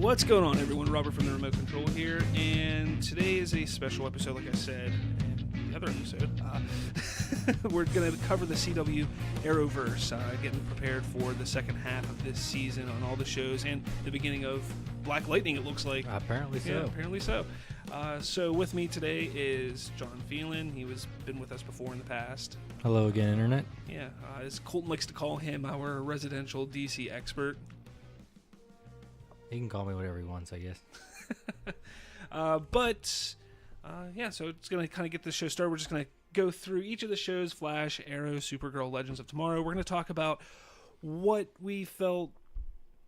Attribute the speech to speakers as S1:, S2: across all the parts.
S1: What's going on, everyone? Robert from the Remote Control here, and today is a special episode, like I said, and the other episode. We're going to cover the CW Arrowverse, getting prepared for the second half of this season on all the shows, and the beginning of Black Lightning, it looks like.
S2: Apparently so.
S1: Yeah, apparently so. So with me today is John Phelan. He been with us before in the past.
S2: Hello again, Internet.
S1: Yeah, as Colton likes to call him, our residential DC expert.
S2: He can call me whatever he wants, I guess.
S1: So it's going to kind of get this show started. We're just going to go through each of the shows: Flash, Arrow, Supergirl, Legends of Tomorrow. We're going to talk about what we felt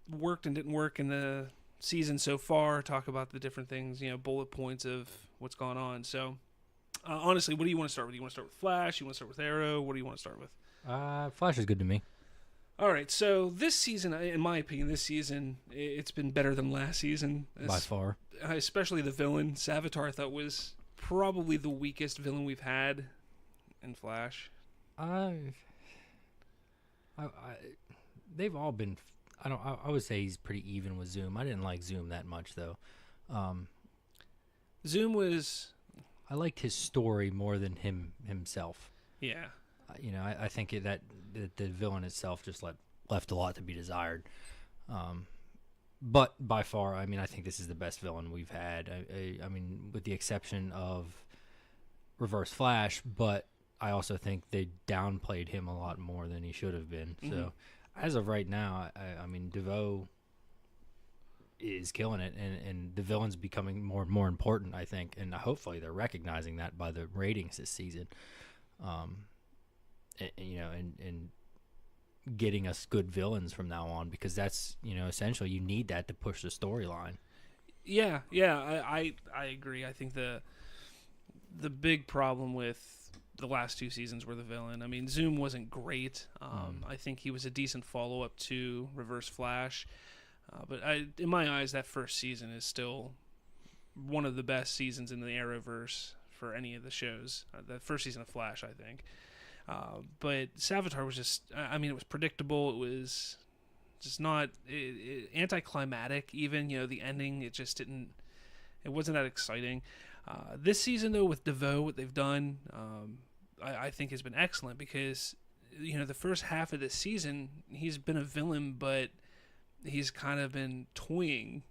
S1: worked and didn't work in the season so far, talk about the different things, bullet points of what's gone on. So, honestly, what do you want to start with? You want to start with Flash? You want to start with Arrow? What do you want to start with?
S2: Flash is good to me.
S1: All right, so this season, in my opinion, it's been better than last season.
S2: By far.
S1: Especially the villain. Savitar, I thought, was probably the weakest villain we've had in Flash.
S2: They've all been... I would say he's pretty even with Zoom. I didn't like Zoom that much, though.
S1: Zoom was...
S2: I liked his story more than himself.
S1: Yeah.
S2: I think that the villain itself just left a lot to be desired. But by far, I think this is the best villain we've had. I mean, with the exception of Reverse Flash, but I also think they downplayed him a lot more than he should have been. Mm-hmm. So, as of right now, I mean, DeVoe is killing it, and the villain's becoming more and more important, I think, and hopefully they're recognizing that by the ratings this season. And getting us good villains from now on, because that's, essentially you need that to push the storyline.
S1: Yeah, I agree. I think the big problem with the last two seasons were the villain. I mean, Zoom wasn't great. I think he was a decent follow-up to Reverse Flash. But in my eyes, that first season is still one of the best seasons in the Arrowverse for any of the shows. The first season of Flash, I think. But Savitar was just, it was predictable. It was just not anticlimactic even, the ending, it wasn't that exciting. This season, though, with DeVoe, what they've done, I think has been excellent, because, the first half of this season, he's been a villain, but he's kind of been toying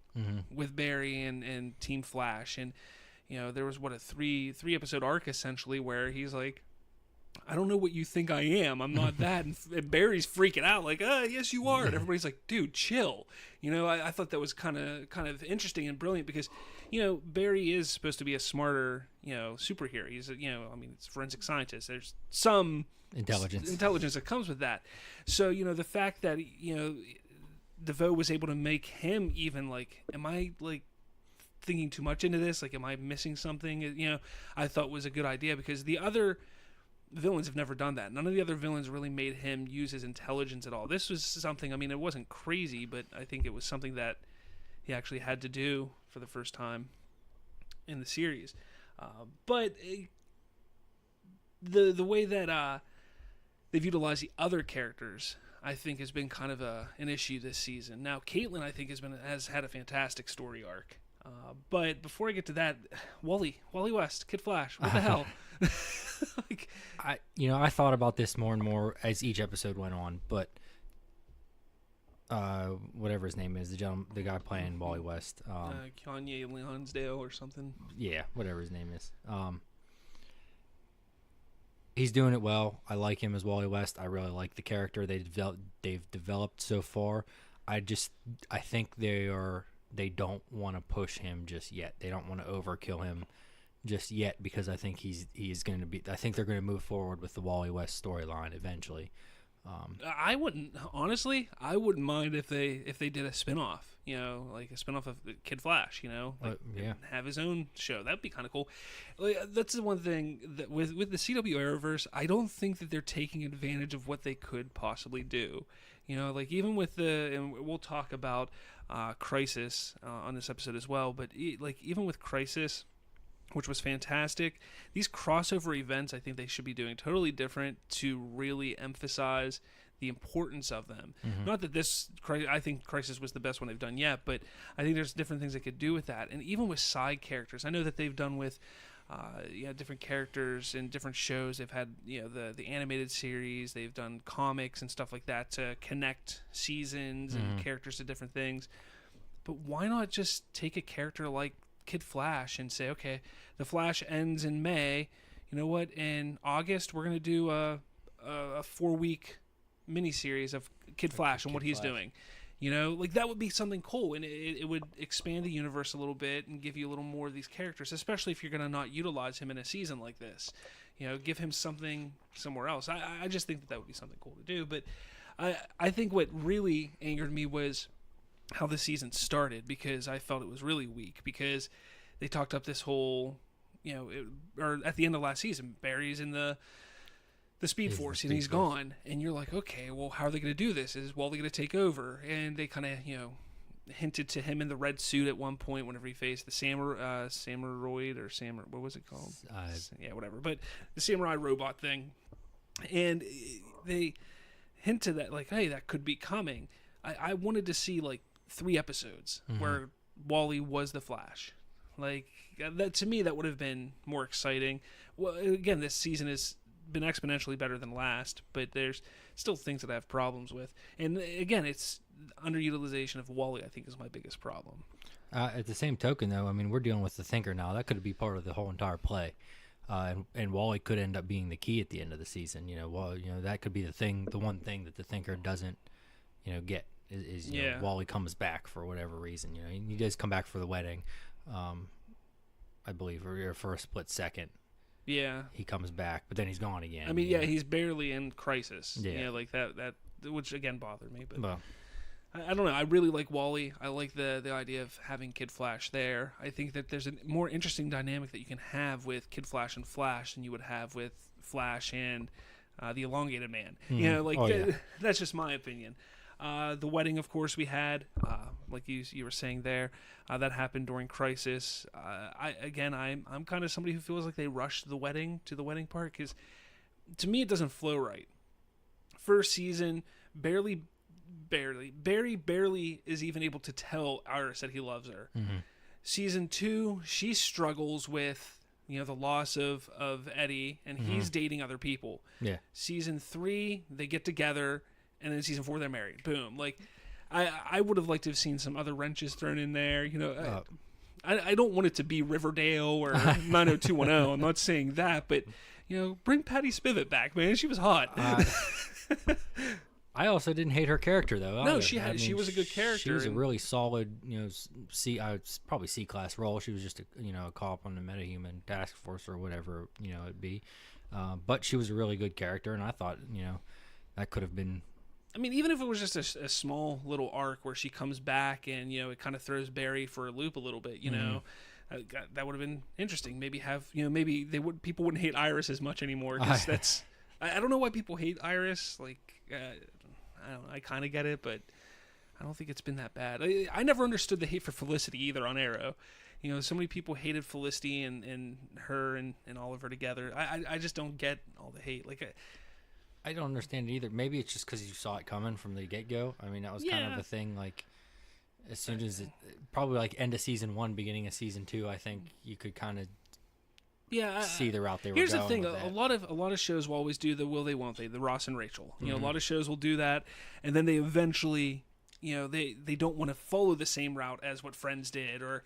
S1: with Barry and Team Flash. And, there was, a three episode arc, essentially, where he's like, I don't know what you think I am. I'm not that. And Barry's freaking out like, yes, you are. And everybody's like, dude, chill. I thought that was kind of interesting and brilliant, because, Barry is supposed to be a smarter, superhero. He's it's a forensic scientist. There's some intelligence that comes with that. So, the fact that, DeVoe was able to make him even like, am I like thinking too much into this? Like, am I missing something? I thought was a good idea, because the other villains have never done that. None of the other villains really made him use his intelligence at all. This was something, it wasn't crazy, but I think it was something that he actually had to do for the first time in the series. But the way that they've utilized the other characters, I think, has been kind of an issue this season. Now, Caitlin, I think, has had a fantastic story arc. But before I get to that, Wally West, Kid Flash, what the hell?
S2: I thought about this more and more as each episode went on, but whatever his name is, the guy playing Wally West,
S1: Kanye Lonsdale or something.
S2: Yeah, whatever his name is. He's doing it well. I like him as Wally West. I really like the character they've developed so far. I think they don't want to push him just yet. They don't want to overkill him just yet, because I think he's going to be. I think they're going to move forward with the Wally West storyline eventually.
S1: I wouldn't mind if they did a spinoff, like a spinoff of Kid Flash, and have his own show. That'd be kind of cool. That's the one thing that with the CW Arrowverse, I don't think that they're taking advantage of what they could possibly do. Even with and we'll talk about Crisis on this episode as well, but even with Crisis, which was fantastic. These crossover events, I think they should be doing totally different to really emphasize the importance of them. Not that I think Crisis was the best one they've done yet, but I think there's different things they could do with that. And even with side characters, I know that they've done with different characters in different shows. They've had the animated series, they've done comics and stuff like that to connect seasons and characters to different things. But why not just take a character like Kid Flash and say, okay, the Flash ends in May. You know what? In August, we're going to do a 4-week miniseries of Kid Flash and what he's doing. Like that would be something cool, and it would expand the universe a little bit and give you a little more of these characters, especially if you're going to not utilize him in a season like this. Give him something somewhere else. I just think that would be something cool to do. But I think what really angered me was how the season started, because I felt it was really weak, because they talked up this whole, or at the end of last season, Barry's in the Speed Force and he's gone, and you're like, okay, well, how are they going to do this? Is Wally going to take over? And they kind of, hinted to him in the red suit at one point whenever he faced the Samuroid or what was it called? Yeah, whatever. But the samurai robot thing, and they hinted that, like, hey, that could be coming. I wanted to see like 3 episodes where Wally was the Flash. Like that, to me, that would have been more exciting. Well, again, this season has been exponentially better than last, but there's still things that I have problems with. And again, it's underutilization of Wally, I think, is my biggest problem.
S2: At the same token, though, I mean, we're dealing with the Thinker now. That could be part of the whole entire play. And Wally could end up being the key at the end of the season. That could be the one thing that the Thinker doesn't, get is Wally comes back for whatever reason. He does come back for the wedding, I believe, or for a split second.
S1: Yeah,
S2: he comes back, but then he's gone again.
S1: I mean, he's barely in Crisis. Yeah, like that, which again bothered me. But I don't know. I really like Wally. I like the idea of having Kid Flash there. I think that there's a more interesting dynamic that you can have with Kid Flash and Flash than you would have with Flash and the Elongated Man. That's just my opinion. The wedding, of course, we had, like you were saying there, that happened during Crisis. I'm kind of somebody who feels like they rushed to the wedding part, because to me it doesn't flow right. First season, Barry barely is even able to tell Iris that he loves her. Season 2, she struggles with the loss of Eddie, and he's dating other people. Season 3, they get together. And then season 4, they're married. Boom. Like, I would have liked to have seen some other wrenches thrown in there. I don't want it to be Riverdale or 90210. I'm not saying that, but bring Patty Spivot back, man. She was hot.
S2: I also didn't hate her character though.
S1: No, she was a good character.
S2: She was a really solid, probably C-class role. She was just a cop on the metahuman task force or whatever it'd be. But she was a really good character, and I thought that could have been.
S1: I mean, even if it was just a small little arc where she comes back and, it kind of throws Barry for a loop a little bit, that would have been interesting. Maybe maybe people wouldn't hate Iris as much anymore, because I don't know why people hate Iris. Like, I don't know, I kind of get it, but I don't think it's been that bad. I never understood the hate for Felicity either on Arrow. So many people hated Felicity and her and Oliver together. I just don't get all the hate. Like,
S2: I don't understand it either. Maybe it's just because you saw it coming from the get-go. I mean, that was kind of the thing. Like, as soon as probably like end of season 1, beginning of season 2, I think you could kind of see the route they were going.
S1: Here's the thing: a lot of shows will always do the will they, won't they, the Ross and Rachel. A lot of shows will do that, and then they eventually, they don't want to follow the same route as what Friends did, or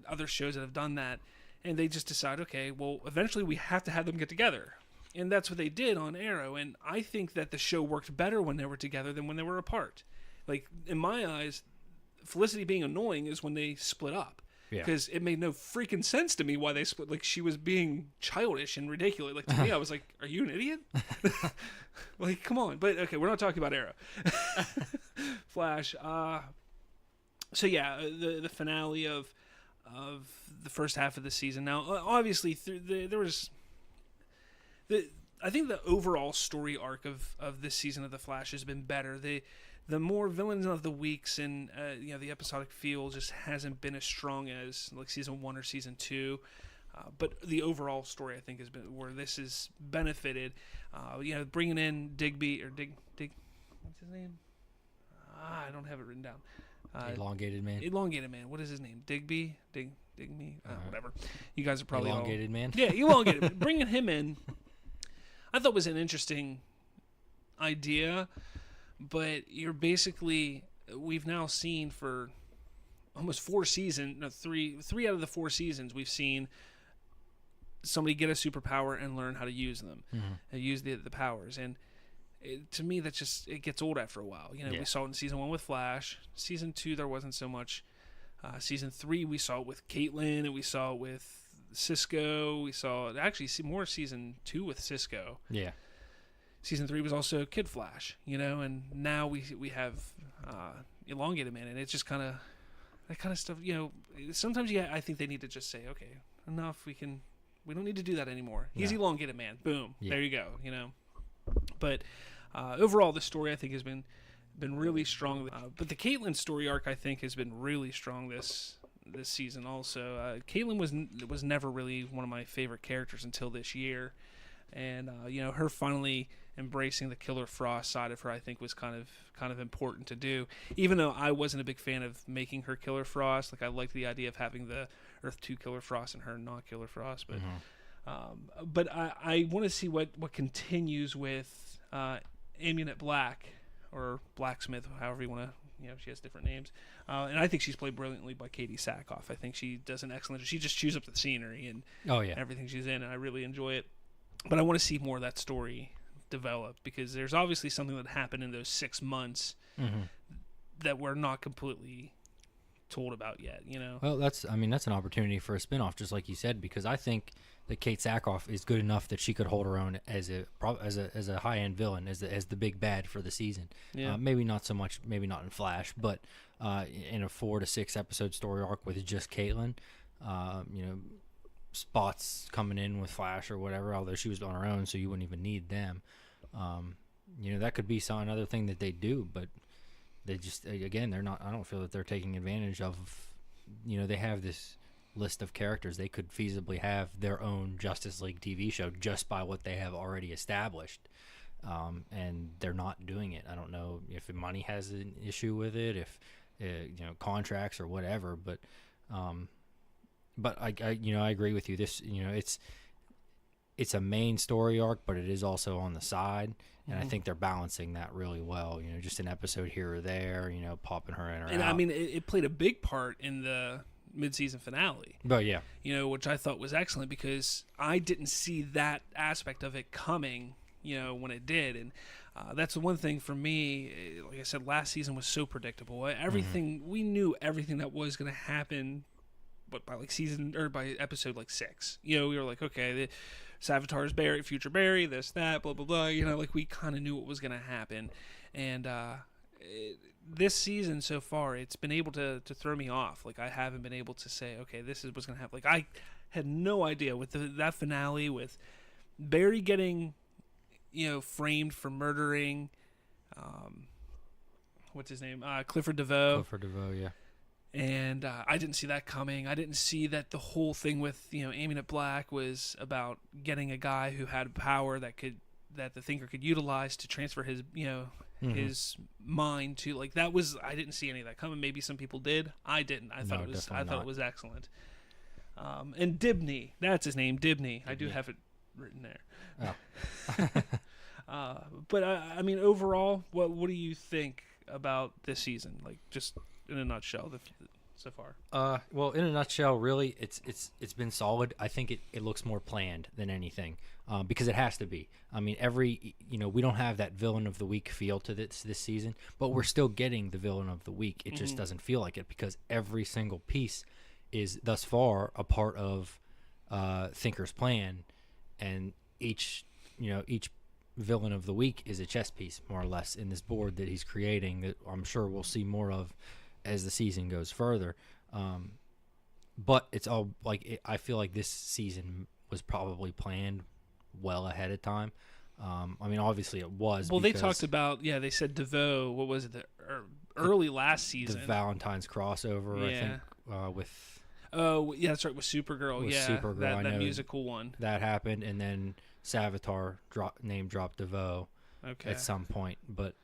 S1: other shows that have done that, and they just decide, okay, well, eventually we have to have them get together. And that's what they did on Arrow, and I think that the show worked better when they were together than when they were apart. Like, in my eyes, Felicity being annoying is when they split up. Because it made no freaking sense to me why they split. Like, she was being childish and ridiculous. Like, to me, I was like, are you an idiot? Like, come on. But, okay, we're not talking about Arrow. Flash. So, yeah, the finale of the first half of the season. Now, obviously, there was... I think the overall story arc of this season of The Flash has been better. The more villains of the weeks and the episodic feel just hasn't been as strong as like season 1 or season 2. But the overall story, I think, has been where this has benefited. Bringing in Digby or Dig. What's his name? I don't have it written down.
S2: Elongated man.
S1: Elongated man. What is his name? Digby? Digby? Whatever. You guys are probably
S2: elongated man.
S1: Yeah, elongated. Bringing him in, I thought was an interesting idea, but we've now seen for almost 4 seasons, no, three out of the 4 seasons, we've seen somebody get a superpower and learn how to use them, and use the powers. And to me, that's just, it gets old after a while. We saw it in season 1 with Flash. Season 2, there wasn't so much. Season 3, we saw it with Caitlin, and we saw it with Cisco. We saw it actually more season 2 with Cisco. Yeah. Season 3 was also Kid Flash, and now we have Elongated Man, and it's just kind of that kind of stuff. Sometimes I think they need to just say, okay, enough. We don't need to do that anymore. He's Elongated Man. Boom. Yeah. There you go. But overall, the story I think has been really strong. But the Caitlyn story arc I think has been really strong this season. Also, Caitlyn was never really one of my favorite characters until this year, and her finally embracing the Killer Frost side of her, I think, was kind of important to do. Even though I wasn't a big fan of making her Killer Frost, like I liked the idea of having the Earth 2 Killer Frost and her not Killer Frost, but. But I want to see what continues with Amunet Black, or Blacksmith, however you want to, she has different names. And I think she's played brilliantly by Katie Sackhoff. I think she does an excellent job. She just chews up the scenery and everything she's in, and I really enjoy it. But I want to see more of that story develop, because there's obviously something that happened in those 6 months that we're not completely told about yet,
S2: Well, that's an opportunity for a spinoff, just like you said, because I think that Kate Sackhoff is good enough that she could hold her own as a high end villain, as the big bad for the season. Yeah. Maybe not so much, maybe not in Flash, but in a 4 to 6 episode story arc with just Caitlyn, spots coming in with Flash or whatever, although she was on her own, so you wouldn't even need them. That could be another thing that they do, but they just, again, they're not. I don't feel that they're taking advantage of. They have this list of characters. They could feasibly have their own Justice League TV show just by what they have already established, and they're not doing it. I don't know if money has an issue with it, if contracts or whatever. But I agree with you. This it's a main story arc, but it is also on the side. And I think they're balancing that really well. Just an episode here or there, popping her in or out.
S1: And I mean, it played a big part in the mid-season finale.
S2: But yeah.
S1: Which I thought was excellent, because I didn't see that aspect of it coming, when it did. And that's the one thing for me. Like I said, last season was so predictable. Everything, we knew everything that was going to happen, but by by episode 6. We were like, okay, Savitar's Barry, future Barry, this, that, blah, blah, blah. We kind of knew what was going to happen. And this season so far, it's been able to throw me off. I haven't been able to say, okay, this is what's going to happen. I had no idea with that finale, with Barry getting, framed for murdering, what's his name? Clifford DeVoe.
S2: Clifford DeVoe, yeah.
S1: And I didn't see that coming. I didn't see that the whole thing with Amunet Black was about getting a guy who had power that the Thinker could utilize to transfer his his mind to. That was, I didn't see any of that coming. Maybe some people did. I didn't. I thought it was excellent. And Dibney, that's his name, Dibney. I do have it written there. Oh. But I mean, overall, what do you think about this season? Just in a nutshell, so far.
S2: Well, in a nutshell, really, it's been solid. I think it looks more planned than anything, because it has to be. I mean, we don't have that villain of the week feel to this season, but we're still getting the villain of the week. It just doesn't feel like it, because every single piece is thus far a part of Thinker's plan, and each villain of the week is a chess piece, more or less, in this board that he's creating, that I'm sure we'll see more of as the season goes further. But it's all I feel like this season was probably planned well ahead of time. I mean, obviously it was.
S1: Well, they talked about, they said DeVoe, what was it, early last season.
S2: The Valentine's crossover, I think, with...
S1: Oh, yeah, that's right, with Supergirl.
S2: With
S1: Yeah,
S2: Supergirl, I
S1: that
S2: know
S1: musical one.
S2: that happened, and then Savitar name dropped DeVoe
S1: Okay.
S2: at some point, but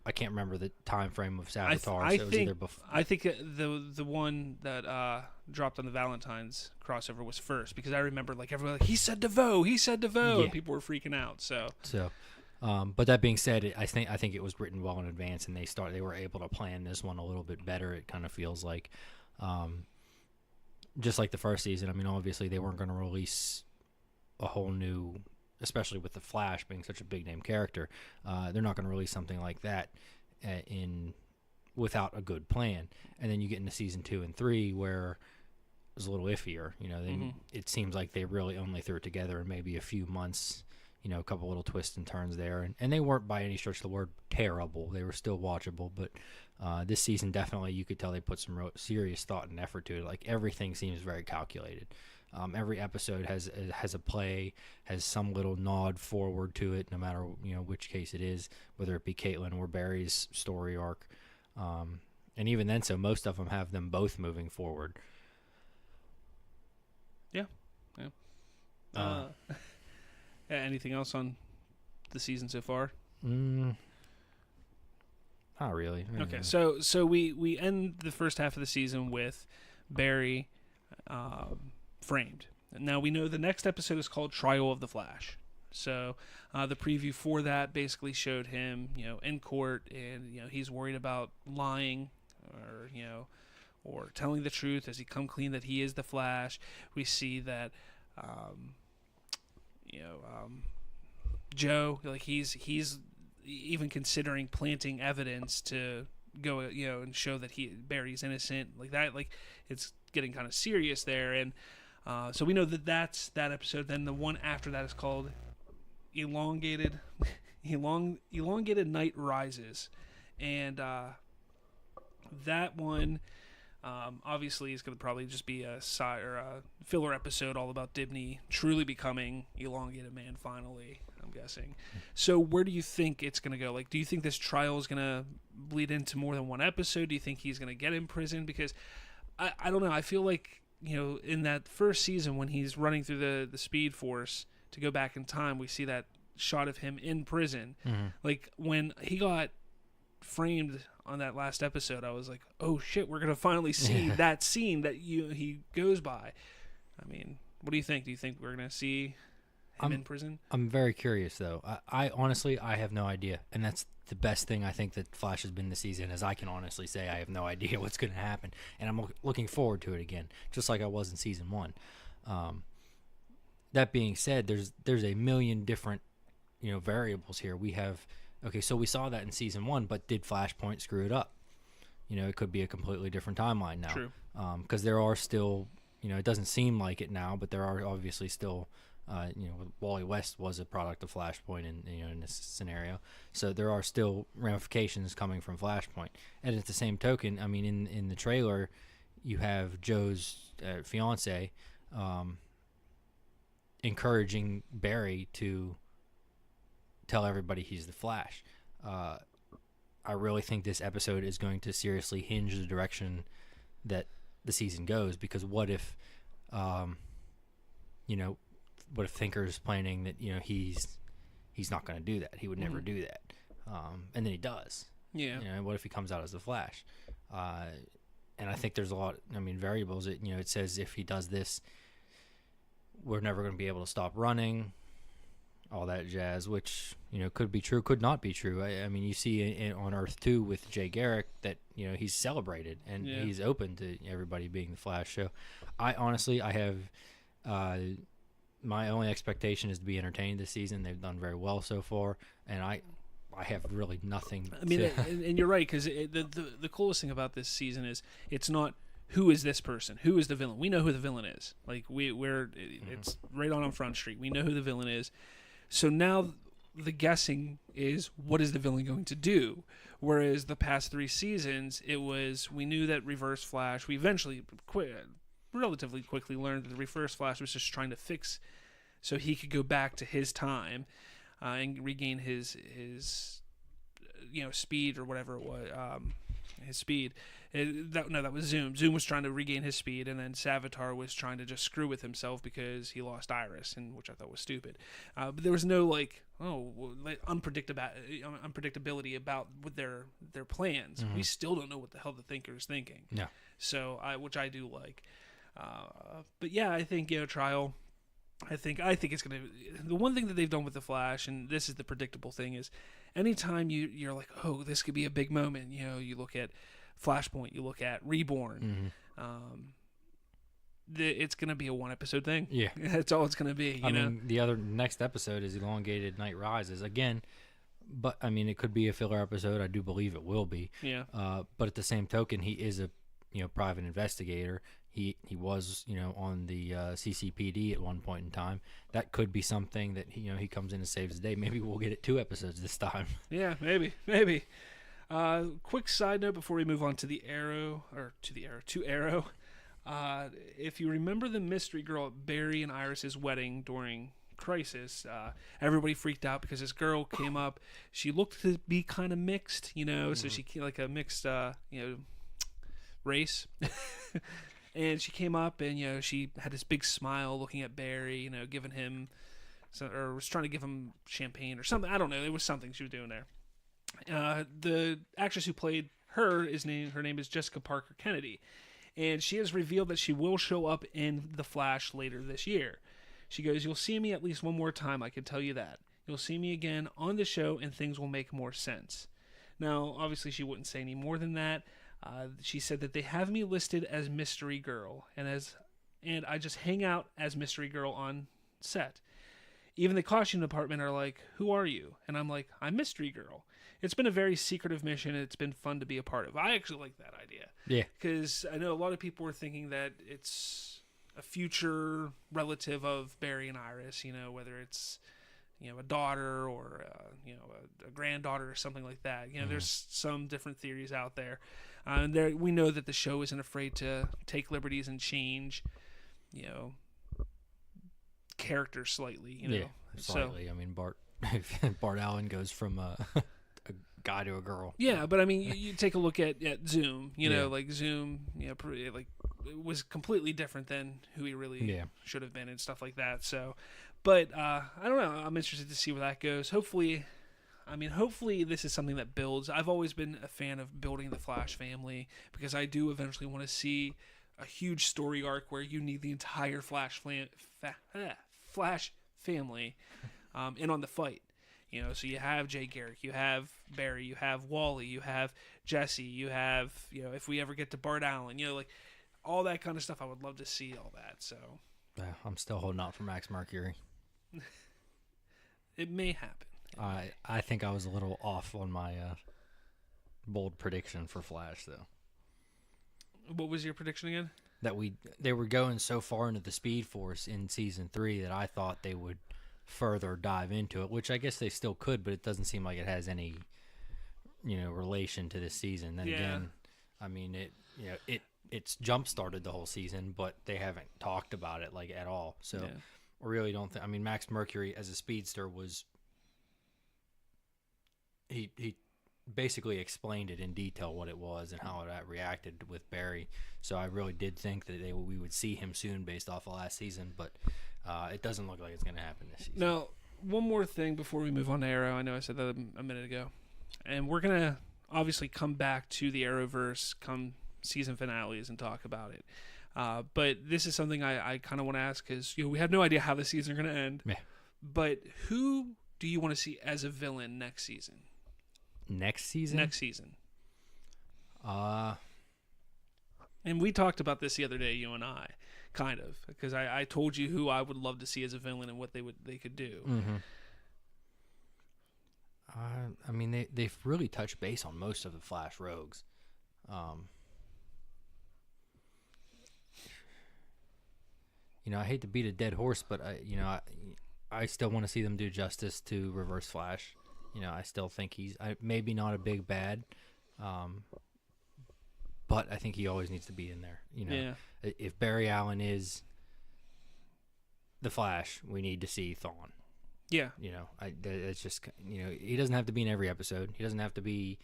S2: I can't remember the time frame of Savitar.
S1: I
S2: So it was either
S1: I think the one that dropped on the Valentine's crossover was first, because I remember like everyone like, he said DeVoe,
S2: Yeah.
S1: and people were freaking out. So
S2: but that being said, I think it was written well in advance, and they were able to plan this one a little bit better. It kind of feels like, just like the first season. I mean, obviously they weren't going to release a whole new, especially with the Flash being such a big name character. They're not going to release something like that without a good plan. And then you get into season 2 and 3 where it was a little iffier. It seems like they really only threw it together in maybe a few months. A couple little twists and turns there, and they weren't by any stretch of the word terrible. They were still watchable, but this season definitely you could tell they put some serious thought and effort to it. Like everything seems very calculated. Every episode has a play, has some little nod forward to it, no matter which case it is, whether it be Caitlin or Barry's story arc, and even then, so most of them have them both moving forward.
S1: Yeah. Anything else on the season so far?
S2: Not really.
S1: Okay, so we end the first half of the season with Barry framed. Now we know the next episode is called Trial of the Flash. So the preview for that basically showed him, in court, and he's worried about lying, or telling the truth. Has he come clean that he is the Flash? We see that. Joe, like he's even considering planting evidence to go, and show that Barry's innocent, like that. Like it's getting kind of serious there, and so we know that that's that episode. Then the one after that is called Elongated Night Rises, and that one. Obviously, it's going to probably just be a filler episode all about Dibny truly becoming Elongated Man finally, I'm guessing. So where do you think it's going to go? Like, do you think this trial is going to bleed into more than one episode? Do you think he's going to get in prison? Because I don't know. I feel like, in that first season when he's running through the Speed Force to go back in time, we see that shot of him in prison. Mm-hmm. Like, when he got framed on that last episode, I was like, oh shit, we're gonna finally see that scene that he goes by. I mean, what do you think? Do you think we're gonna see him in prison?
S2: I'm very curious though. I honestly have no idea, and that's the best thing I think that Flash has been this season, is I can honestly say I have no idea what's gonna happen, and I'm looking forward to it again, just like I was in season 1. That being said, there's a million different variables here. We have. Okay, so we saw that in season 1, but did Flashpoint screw it up? It could be a completely different timeline now.
S1: True.
S2: Because there are still, it doesn't seem like it now, but there are obviously still, Wally West was a product of Flashpoint in this scenario. So there are still ramifications coming from Flashpoint. And at the same token, I mean, in the trailer, you have Joe's fiance encouraging Barry to tell everybody he's the Flash. I really think this episode is going to seriously hinge the direction that the season goes, because what if Thinker's planning that he's not going to do that, he would never do that, and then he does. What if he comes out as the Flash? And I think there's a lot, variables. It says if he does this, we're never going to be able to stop running, all that jazz, which could be true, could not be true. I mean, you see on Earth 2 with Jay Garrick that he's celebrated and he's open to everybody being the Flash. So I have my only expectation is to be entertained this season. They've done very well so far, and I have really nothing.
S1: I mean, and you're right, because the coolest thing about this season is it's not who is this person, who is the villain. We know who the villain is. Like it's right on Front Street. We know who the villain is. So now the guessing is, what is the villain going to do? Whereas the past 3 seasons, we knew that Reverse Flash, we eventually relatively quickly learned that the Reverse Flash was just trying to fix so he could go back to his time and regain his speed or whatever it was, his speed. That was Zoom. Zoom was trying to regain his speed, and then Savitar was trying to just screw with himself because he lost Iris, and which I thought was stupid. But there was no unpredictability about with their plans.
S2: Mm-hmm.
S1: We still don't know what the hell the Thinker is thinking.
S2: Yeah.
S1: So which I do like. But yeah, I think Trial. I think it's gonna. The one thing that they've done with the Flash, and this is the predictable thing, is anytime you're like, oh, this could be a big moment. You look at Flashpoint, you look at Reborn.
S2: Mm-hmm.
S1: It's gonna be a 1-episode thing.
S2: Yeah,
S1: that's all it's gonna be.
S2: I mean, the other next episode is Elongated Night Rises again, but I mean, it could be a filler episode. I do believe it will be.
S1: Yeah.
S2: But at the same token, he is a private investigator. He was on the CCPD at one point in time. That could be something that he comes in and saves the day. Maybe we'll get it 2 episodes this time.
S1: Yeah, maybe. Quick side note before we move on to Arrow. If you remember the mystery girl at Barry and Iris's wedding during Crisis, everybody freaked out because this girl came up. She looked to be kind of mixed, so she like a mixed race. And she came up and, she had this big smile looking at Barry, giving him, or was trying to give him champagne or something. I don't know. It was something she was doing there. The actress who played her name is Jessica Parker Kennedy. And she has revealed that she will show up in The Flash later this year. She goes, "You'll see me at least one more time, I can tell you that. You'll see me again on the show and things will make more sense." Now, obviously she wouldn't say any more than that. She said that they have me listed as Mystery Girl, and I just hang out as Mystery Girl on set. Even the costume department are like, "Who are you?" And I'm like, "I'm Mystery Girl." It's been a very secretive mission. It's been fun to be a part of. I actually like that idea.
S2: Yeah.
S1: Because I know a lot of people are thinking that it's a future relative of Barry and Iris, whether it's a daughter or a granddaughter or something like that. There's some different theories out there. And we know that the show isn't afraid to take liberties and change, characters slightly.
S2: Yeah, slightly. I mean, Bart Allen goes from a guy to a girl.
S1: Yeah, but I mean, you take a look at Zoom. Like Zoom, like it was completely different than who he really should have been and stuff like that. So, but I don't know. I'm interested to see where that goes. Hopefully this is something that builds. I've always been a fan of building the Flash family because I do eventually want to see a huge story arc where you need the entire Flash family in on the fight. So you have Jay Garrick, you have Barry, you have Wally, you have Jesse, you have, if we ever get to Bart Allen, like all that kind of stuff. I would love to see all that. So
S2: I'm still holding out for Max Mercury.
S1: It may happen.
S2: I think I was a little off on my bold prediction for Flash, though.
S1: What was your prediction again?
S2: That they were going so far into the Speed Force in season 3 that I thought they would further dive into it, which I guess they still could, but it doesn't seem like it has any, relation to this season. Then again, I mean it's jump started the whole season, but they haven't talked about it like at all. So I really don't think. I mean, Max Mercury as a speedster was. He basically explained it in detail what it was and how it reacted with Barry. So I really did think that we would see him soon based off of last season, but it doesn't look like it's going to happen this season.
S1: Now, one more thing before we move on to Arrow. I know I said that a minute ago. And we're going to obviously come back to the Arrowverse come season finales and talk about it. But this is something I kind of want to ask because we have no idea how the season is going to end.
S2: Yeah.
S1: But who do you want to see as a villain next season?
S2: Next season?
S1: And we talked about this the other day, you and I, kind of, because I told you who I would love to see as a villain and what they could do.
S2: Mm-hmm. I mean, they've really touched base on most of the Flash rogues. I hate to beat a dead horse, but I still want to see them do justice to Reverse Flash. I still think he's maybe not a big bad, but I think he always needs to be in there. If Barry Allen is the Flash, we need to see Thawne.
S1: Yeah.
S2: It's just, he doesn't have to be in every episode. He doesn't have to be,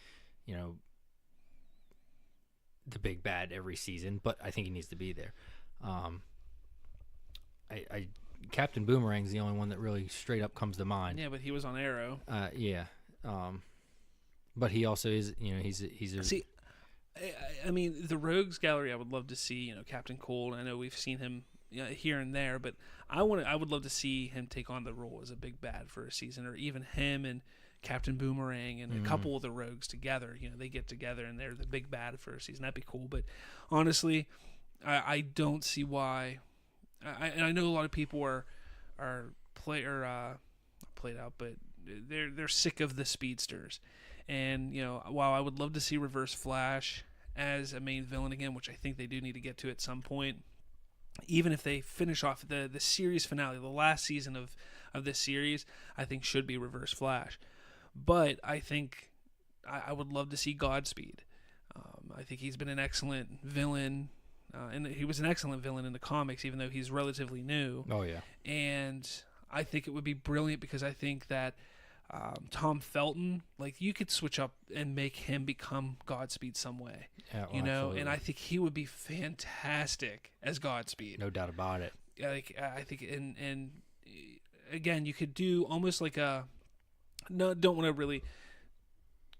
S2: the big bad every season, but I think he needs to be there. Captain Boomerang's the only one that really straight up comes to mind.
S1: Yeah, but he was on Arrow.
S2: Yeah. But he also is, he's a...
S1: See, I mean, the Rogues Gallery, I would love to see, Captain Cold. I know we've seen him here and there, but I would love to see him take on the role as a big bad for a season, or even him and Captain Boomerang and a couple of the Rogues together. They get together and they're the big bad for a season. That'd be cool. But honestly, I don't see why. I know a lot of people are played out, but they're sick of the speedsters. And while I would love to see Reverse Flash as a main villain again, which I think they do need to get to at some point, even if they finish off the series finale, the last season of this series, I think should be Reverse Flash. But I think I would love to see Godspeed. I think he's been an excellent villain, and he was an excellent villain in the comics, even though he's relatively new.
S2: Oh, yeah.
S1: And I think it would be brilliant because I think that Tom Felton, you could switch up and make him become Godspeed some way.
S2: Yeah, well, absolutely.
S1: And I think he would be fantastic as Godspeed.
S2: No doubt about it.
S1: I think, and again, you could do almost like don't want to really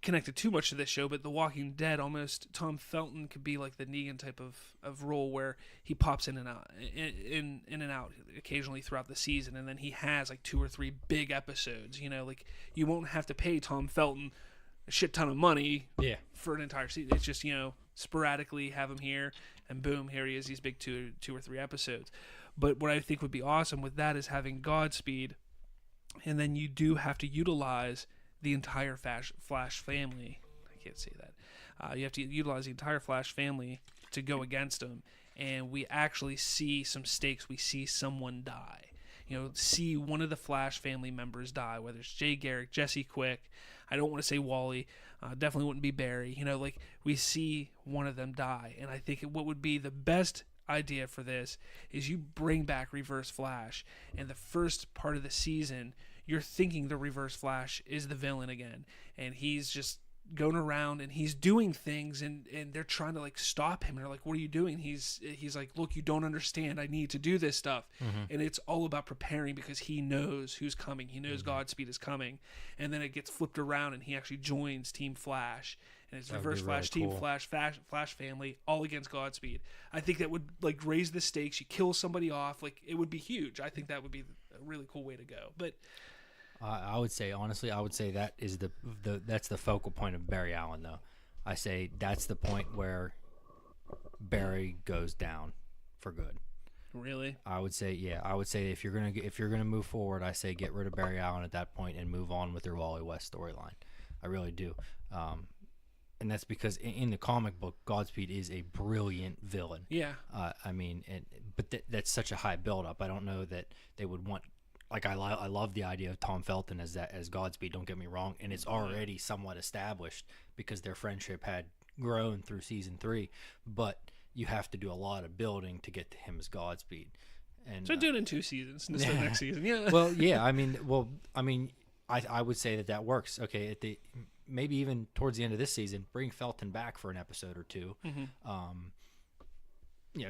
S1: connect it too much to this show, but The Walking Dead, almost Tom Felton could be like the Negan type of role where he pops in and out occasionally throughout the season, and then he has 2 or 3 big episodes. You won't have to pay Tom Felton a shit ton of money for an entire season. It's just sporadically have him here, and boom, here he is, these big 2 or 3 episodes. But what I think would be awesome with that is having Godspeed, and then you do have to utilize the entire Flash family. I can't say that. You have to utilize the entire Flash family to go against him, and we actually see some stakes. We see someone die. See one of the Flash family members die, whether it's Jay Garrick, Jesse Quick. I don't want to say Wally. Definitely wouldn't be Barry. We see one of them die, and I think what would be the best idea for this is you bring back Reverse Flash, and the first part of the season you're thinking the Reverse Flash is the villain again, and he's just going around and he's doing things, and they're trying to stop him, and they're like, what are you doing? He's like, look, you don't understand, I need to do this stuff. And it's all about preparing because he knows who's coming. He knows Godspeed is coming, and then it gets flipped around and he actually joins Team Flash, and it's Reverse Flash, really cool. Team Flash family, all against Godspeed. I think that would raise the stakes. You kill somebody off, it would be huge. I think that would be a really cool way to go. But
S2: I would say, honestly, that is that's the focal point of Barry Allen, though. I say that's the point where Barry goes down for good.
S1: Really?
S2: I would say, yeah. I would say if you're gonna move forward, I say get rid of Barry Allen at that point and move on with your Wally West storyline. I really do. And that's because in the comic book, Godspeed is a brilliant villain.
S1: Yeah.
S2: But that's such a high build-up. I don't know that they would want. I love the idea of Tom Felton as Godspeed. Don't get me wrong, and it's already somewhat established because their friendship had grown through season 3. But you have to do a lot of building to get to him as Godspeed. And
S1: so do it in 2 seasons instead of next season. Yeah.
S2: Well, yeah. I would say that works. Okay, maybe even towards the end of this season, bring Felton back for an episode or 2.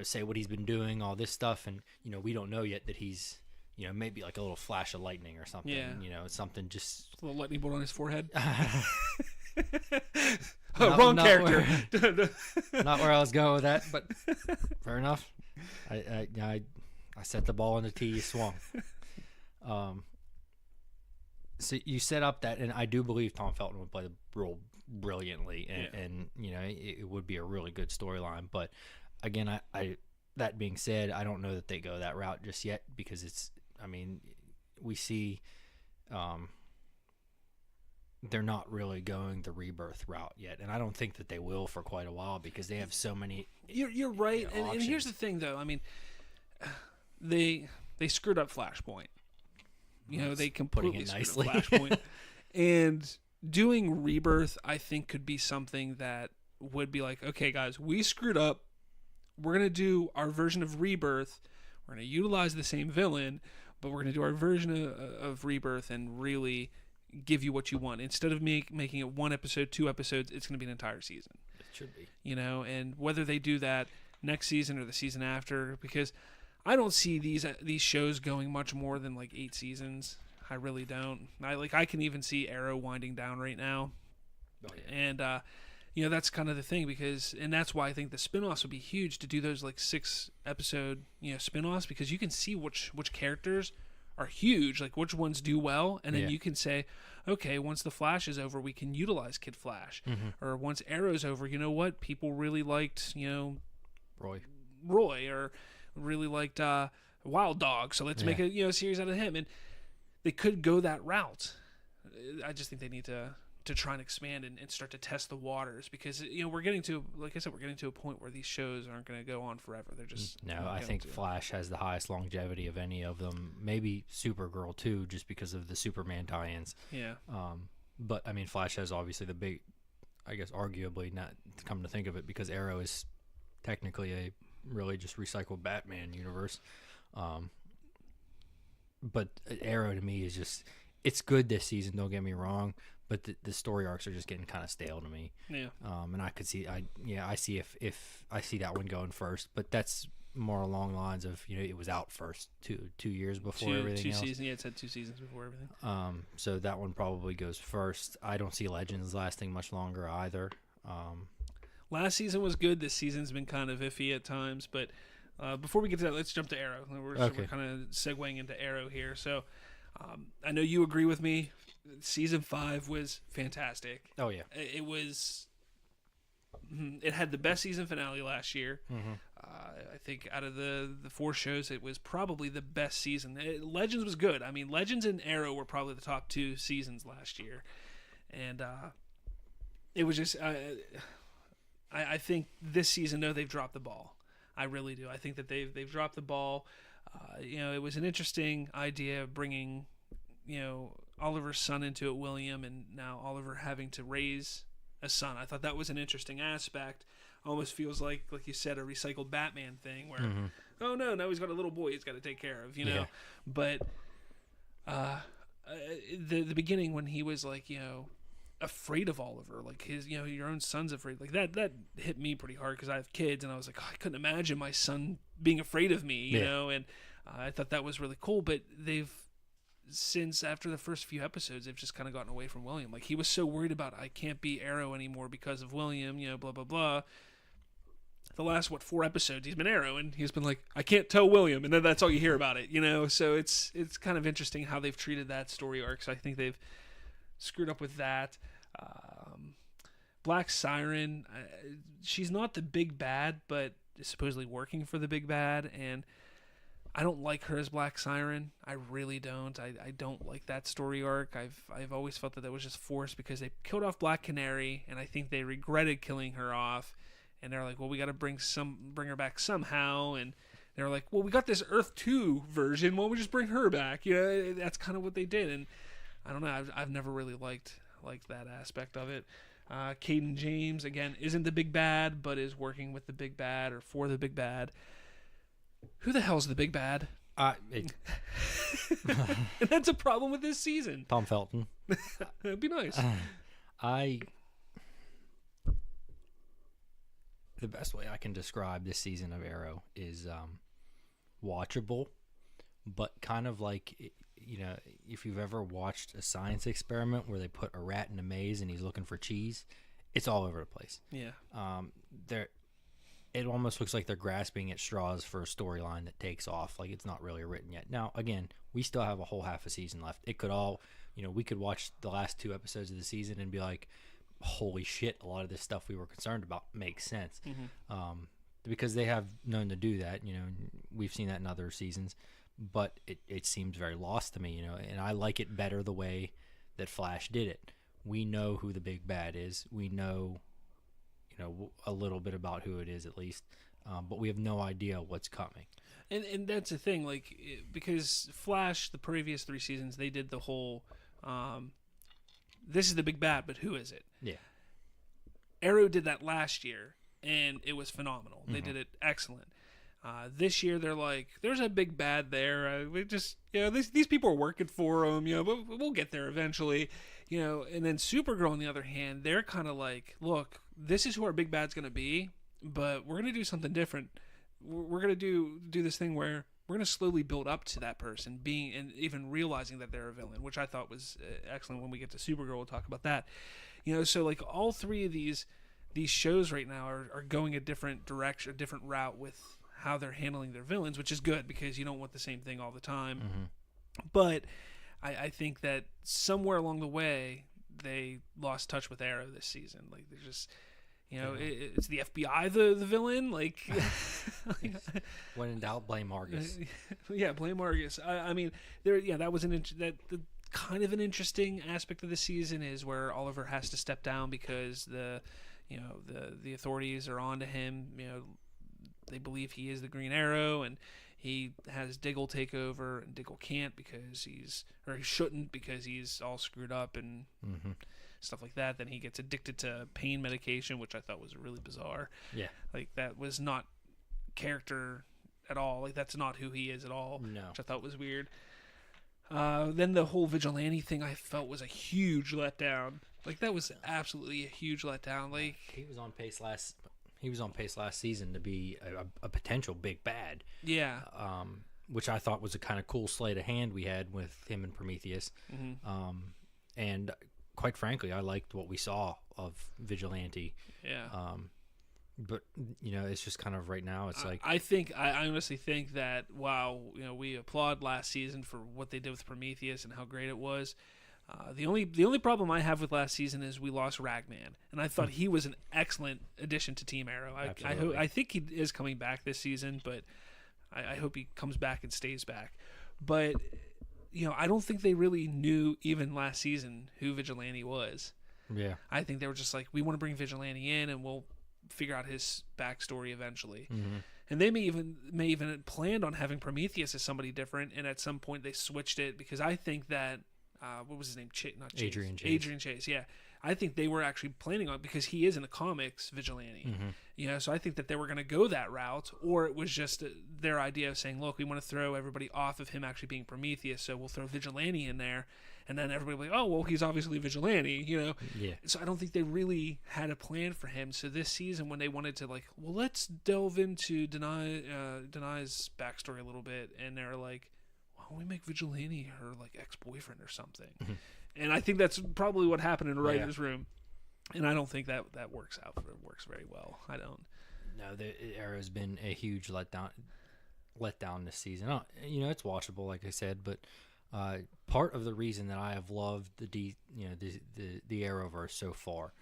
S2: Say what he's been doing, all this stuff, and we don't know yet that he's. Maybe a little flash of lightning or something. Yeah. Something just...
S1: A little lightning bolt on his forehead. Wrong character.
S2: Not where I was going with that, but fair enough. I set the ball on the tee, you swung. So you set up that, and I do believe Tom Felton would play the role brilliantly, and it would be a really good storyline. But again, I that being said, I don't know that they go that route just yet because it's... we see they're not really going the Rebirth route yet, and I don't think that they will for quite a while because they have so many.
S1: You're right, and here's the thing, though. They screwed up Flashpoint. They completely screwed up Flashpoint, and doing Rebirth, I think, could be something that would be like, okay, guys, we screwed up. We're gonna do our version of Rebirth. We're gonna utilize the same villain, but we're going to do our version of Rebirth and really give you what you want. Instead of making it 1 episode, 2 episodes, it's going to be an entire season.
S2: Should be.
S1: And whether they do that next season or the season after, because I don't see these shows going much more than like 8 seasons. I really don't. I can even see Arrow winding down right now.
S2: Oh, yeah.
S1: And that's kind of the thing, and that's why I think the spin-offs would be huge, to do those like 6 episode spin-offs, because you can see which characters are huge, like which ones do well, and then you can say, okay, once the Flash is over, we can utilize Kid Flash, or once Arrow's over, you know what, people really liked Roy, or really liked Wild Dog, so let's make a series out of him, and they could go that route. I just think they need to try and expand and start to test the waters, because we're getting to, like I said, a point where these shows aren't going to go on forever. They're just
S2: I think Flash has the highest longevity of any of them. Maybe Supergirl too, just because of the Superman tie-ins.
S1: Yeah.
S2: But I mean, Flash has obviously the big, I guess, arguably, not to come to think of it, because Arrow is technically a really just recycled Batman universe. But Arrow to me is just, it's good this season, don't get me wrong, but the story arcs are just getting kind of stale to me.
S1: Yeah.
S2: And I could see, I see if I see that one going first, but that's more along the lines of, it was out first 2 years before everything else.
S1: 2 seasons. Yeah, it said 2 seasons before everything.
S2: So that one probably goes first. I don't see Legends lasting much longer either.
S1: Last season was good. This season's been kind of iffy at times, but before we get to that, let's jump to Arrow. We're kind of segueing into Arrow here. So I know you agree with me. Season 5 was fantastic.
S2: Oh, yeah.
S1: It had the best season finale last year. I think out of the 4 shows, it was probably the best season. Legends was good. I mean, Legends and Arrow were probably the top 2 seasons last year. And it was just... I think this season, though, they've dropped the ball. I really do. I think that they've dropped the ball. It was an interesting idea bringing, Oliver's son into it, William, and now Oliver having to raise a son. I thought that was an interesting aspect. Almost feels like you said, a recycled Batman thing where, oh no, now he's got a little boy he's got to take care of,
S2: Yeah.
S1: But the beginning when he was like, afraid of Oliver, like his, your own son's afraid, like that hit me pretty hard, because I have kids, and I was like, I couldn't imagine my son being afraid of me, you know, and I thought that was really cool. But since after the first few episodes, they've just kind of gotten away from William. Like, he was so worried about, I can't be Arrow anymore because of William, blah blah blah. The last 4 episodes he's been Arrow, and he's been like, I can't tell William, and then that's all you hear about it, so it's kind of interesting how they've treated that story arc. So I think they've screwed up with that. Black Siren, she's not the big bad, but is supposedly working for the big bad, and I don't like her as Black Siren. I really don't. I don't like that story arc. I've always felt that was just forced, because they killed off Black Canary, and I think they regretted killing her off, and they're like, well, we got to bring her back somehow, and they're like, well, we got this Earth 2 version, why don't we just bring her back? That's kind of what they did, and I don't know. I've never really liked that aspect of it. Caden James, again, isn't the big bad, but is working with the big bad, or for the big bad. Who the hell's the big bad? And that's a problem with this season.
S2: Tom Felton.
S1: It'd be nice.
S2: The best way I can describe this season of Arrow is watchable, but kind of like, if you've ever watched a science experiment where they put a rat in a maze and he's looking for cheese, it's all over the place.
S1: Yeah.
S2: It almost looks like they're grasping at straws for a storyline that takes off. Like, it's not really written yet. Now, again, we still have a whole half a season left. It could all, we could watch the last 2 episodes of the season and be like, holy shit, a lot of this stuff we were concerned about makes sense. Because they have known to do that. We've seen that in other seasons. But it seems very lost to me, and I like it better the way that Flash did it. We know who the big bad is. We know, a little bit about who it is at least, but we have no idea what's coming.
S1: And that's the thing, like, because Flash, the previous 3 seasons, they did the whole, this is the big bad, but who is it?
S2: Yeah.
S1: Arrow did that last year, and it was phenomenal. They did it excellent. This year they're like, there's a big bad there. We just, these people are working for him. But we'll get there eventually. And then Supergirl, on the other hand, they're kind of like, look, this is who our big bad's gonna be, but we're gonna do something different. We're gonna do this thing where we're gonna slowly build up to that person being and even realizing that they're a villain, which I thought was excellent. When we get to Supergirl, we'll talk about that. So like all three of these shows right now are going a different direction, a different route with how they're handling their villains, which is good because you don't want the same thing all the time. But I think that somewhere along the way they lost touch with Arrow this season. Like they're just, it's the FBI the villain. Like,
S2: when in doubt, blame Argus.
S1: Yeah, blame Argus. I mean, that was the kind of an interesting aspect of the season is where Oliver has to step down because the authorities are on to him. They believe he is the Green Arrow, and he has Diggle take over, and Diggle can't because he shouldn't because he's all screwed up and stuff like that. Then he gets addicted to pain medication, which I thought was really bizarre. Yeah. Like, that was not character at all. Like, that's not who he is at all. No. Which I thought was weird. Then the whole vigilante thing I felt was a huge letdown. Like, that was absolutely a huge letdown. Like,
S2: he was on pace last season to be a potential big bad.
S1: Yeah.
S2: Which I thought was a kind of cool sleight of hand we had with him and Prometheus. And quite frankly, I liked what we saw of Vigilante.
S1: Yeah.
S2: But it's just kind of right now. It's like
S1: I honestly think that we applaud last season for what they did with Prometheus and how great it was. The only problem I have with last season is we lost Ragman, and I thought he was an excellent addition to Team Arrow. I think he is coming back this season, but I hope he comes back and stays back. But I don't think they really knew even last season who Vigilante was.
S2: Yeah,
S1: I think they were just like, we want to bring Vigilante in, and we'll figure out his backstory eventually. And they may even have planned on having Prometheus as somebody different, and at some point they switched it because I think that what was his name? Not Chase. Adrian Chase. Yeah, I think they were actually planning on, because he is in the comics Vigilante. So I think that they were going to go that route, or it was just their idea of saying, look, we want to throw everybody off of him actually being Prometheus, so we'll throw Vigilante in there, and then everybody will be like, oh, well, he's obviously Vigilante,
S2: Yeah.
S1: So I don't think they really had a plan for him. So this season, when they wanted to let's delve into Denai's backstory a little bit, and they're like, why don't we make Vigilante her ex-boyfriend or something? And I think that's probably what happened in the writer's room. And I don't think that works out. It works very well. I don't.
S2: No, the Arrow's been a huge letdown this season. It's watchable, like I said, but part of the reason that I have loved the Arrowverse so far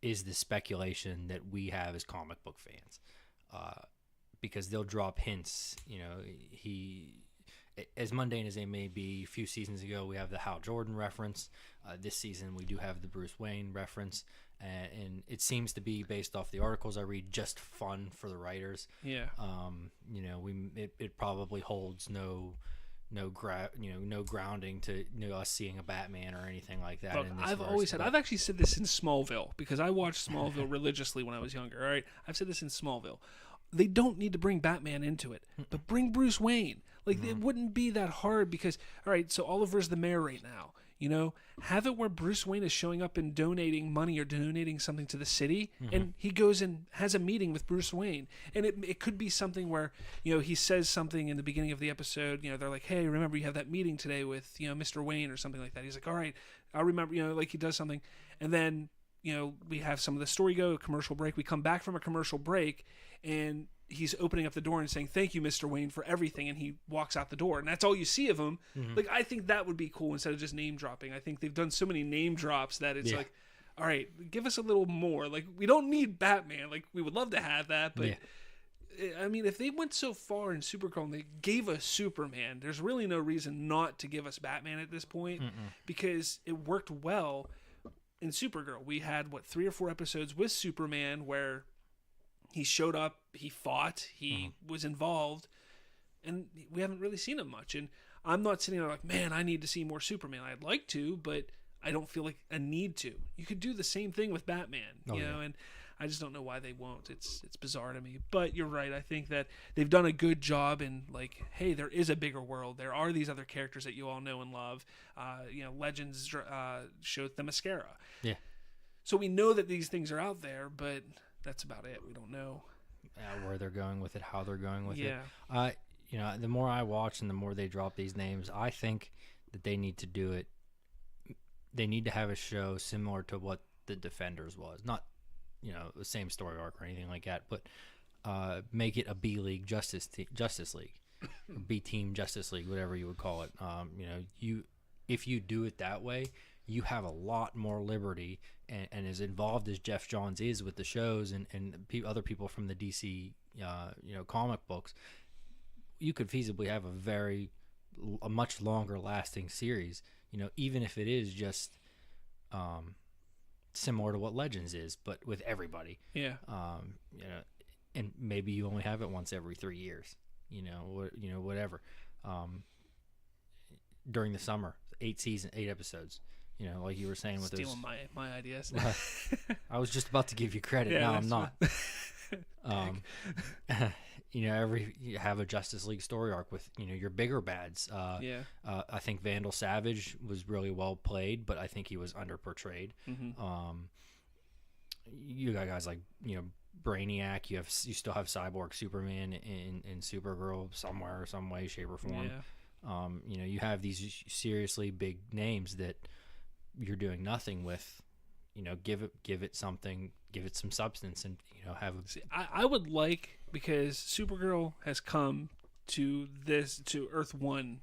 S2: is the speculation that we have as comic book fans. Because they'll drop hints, as mundane as they may be. A few seasons ago, we have the Hal Jordan reference. This season, we do have the Bruce Wayne reference, and it seems to be, based off the articles I read, just fun for the writers.
S1: Yeah.
S2: It probably holds no grounding to us seeing a Batman or anything like that.
S1: Look,
S2: in this
S1: I've actually said this in Smallville, because I watched Smallville religiously when I was younger. All right, I've said this in Smallville. They don't need to bring Batman into it, but bring Bruce Wayne. It wouldn't be that hard, because, all right, so Oliver's the mayor right now. Have it where Bruce Wayne is showing up and donating money or donating something to the city, and he goes and has a meeting with Bruce Wayne. And it could be something where, he says something in the beginning of the episode, they're like, hey, remember you have that meeting today with, Mr. Wayne or something like that. He's like, all right, I'll remember, he does something. And then, we have some of the story go, a commercial break. We come back from a commercial break, and he's opening up the door and saying, thank you, Mr. Wayne, for everything, and he walks out the door, and that's all you see of him. I think that would be cool instead of just name dropping. I think they've done so many name drops that it's all right, give us a little more. We don't need Batman. We would love to have that, but I mean, if they went so far in Supergirl and they gave us Superman, there's really no reason not to give us Batman at this point, because it worked well in Supergirl. We had 3 or 4 episodes with Superman where he showed up, he fought, he was involved, and we haven't really seen him much. And I'm not sitting there like, man, I need to see more Superman. I'd like to, but I don't feel like a need to. You could do the same thing with Batman, and I just don't know why they won't. It's bizarre to me. But you're right. I think that they've done a good job in like, hey, there is a bigger world. There are these other characters that you all know and love. Legends showed Themyscira.
S2: Yeah.
S1: So we know that these things are out there, but that's about it. We don't know
S2: where they're going with it, how they're going with
S1: yeah.
S2: it. The more I watch and the more they drop these names, I think that they need to do it. They need to have a show similar to what the Defenders was. Not, the same story arc or anything like that, but make it a B League Justice League, or B Team Justice League, whatever you would call it. If you do it that way, you have a lot more liberty, and as involved as Jeff Johns is with the shows and other people from the DC comic books, you could feasibly have a much longer lasting series, even if it is just similar to what Legends is, but with everybody.
S1: Yeah.
S2: And maybe you only have it once every 3 years, whatever. During the summer, 8 episodes. Like you were saying with
S1: stealing my ideas.
S2: I was just about to give you credit.
S1: Yeah,
S2: now I'm not. You have a Justice League story arc with your bigger bads. I think Vandal Savage was really well played, but I think he was underportrayed.
S1: Mm-hmm.
S2: You got guys like Brainiac. You still have Cyborg, Superman, and Supergirl somewhere, some way, shape, or form.
S1: Yeah.
S2: You have these seriously big names that you're doing nothing with. Give it something, give it some substance, and have a.
S1: See, I would like, because Supergirl has come to Earth 1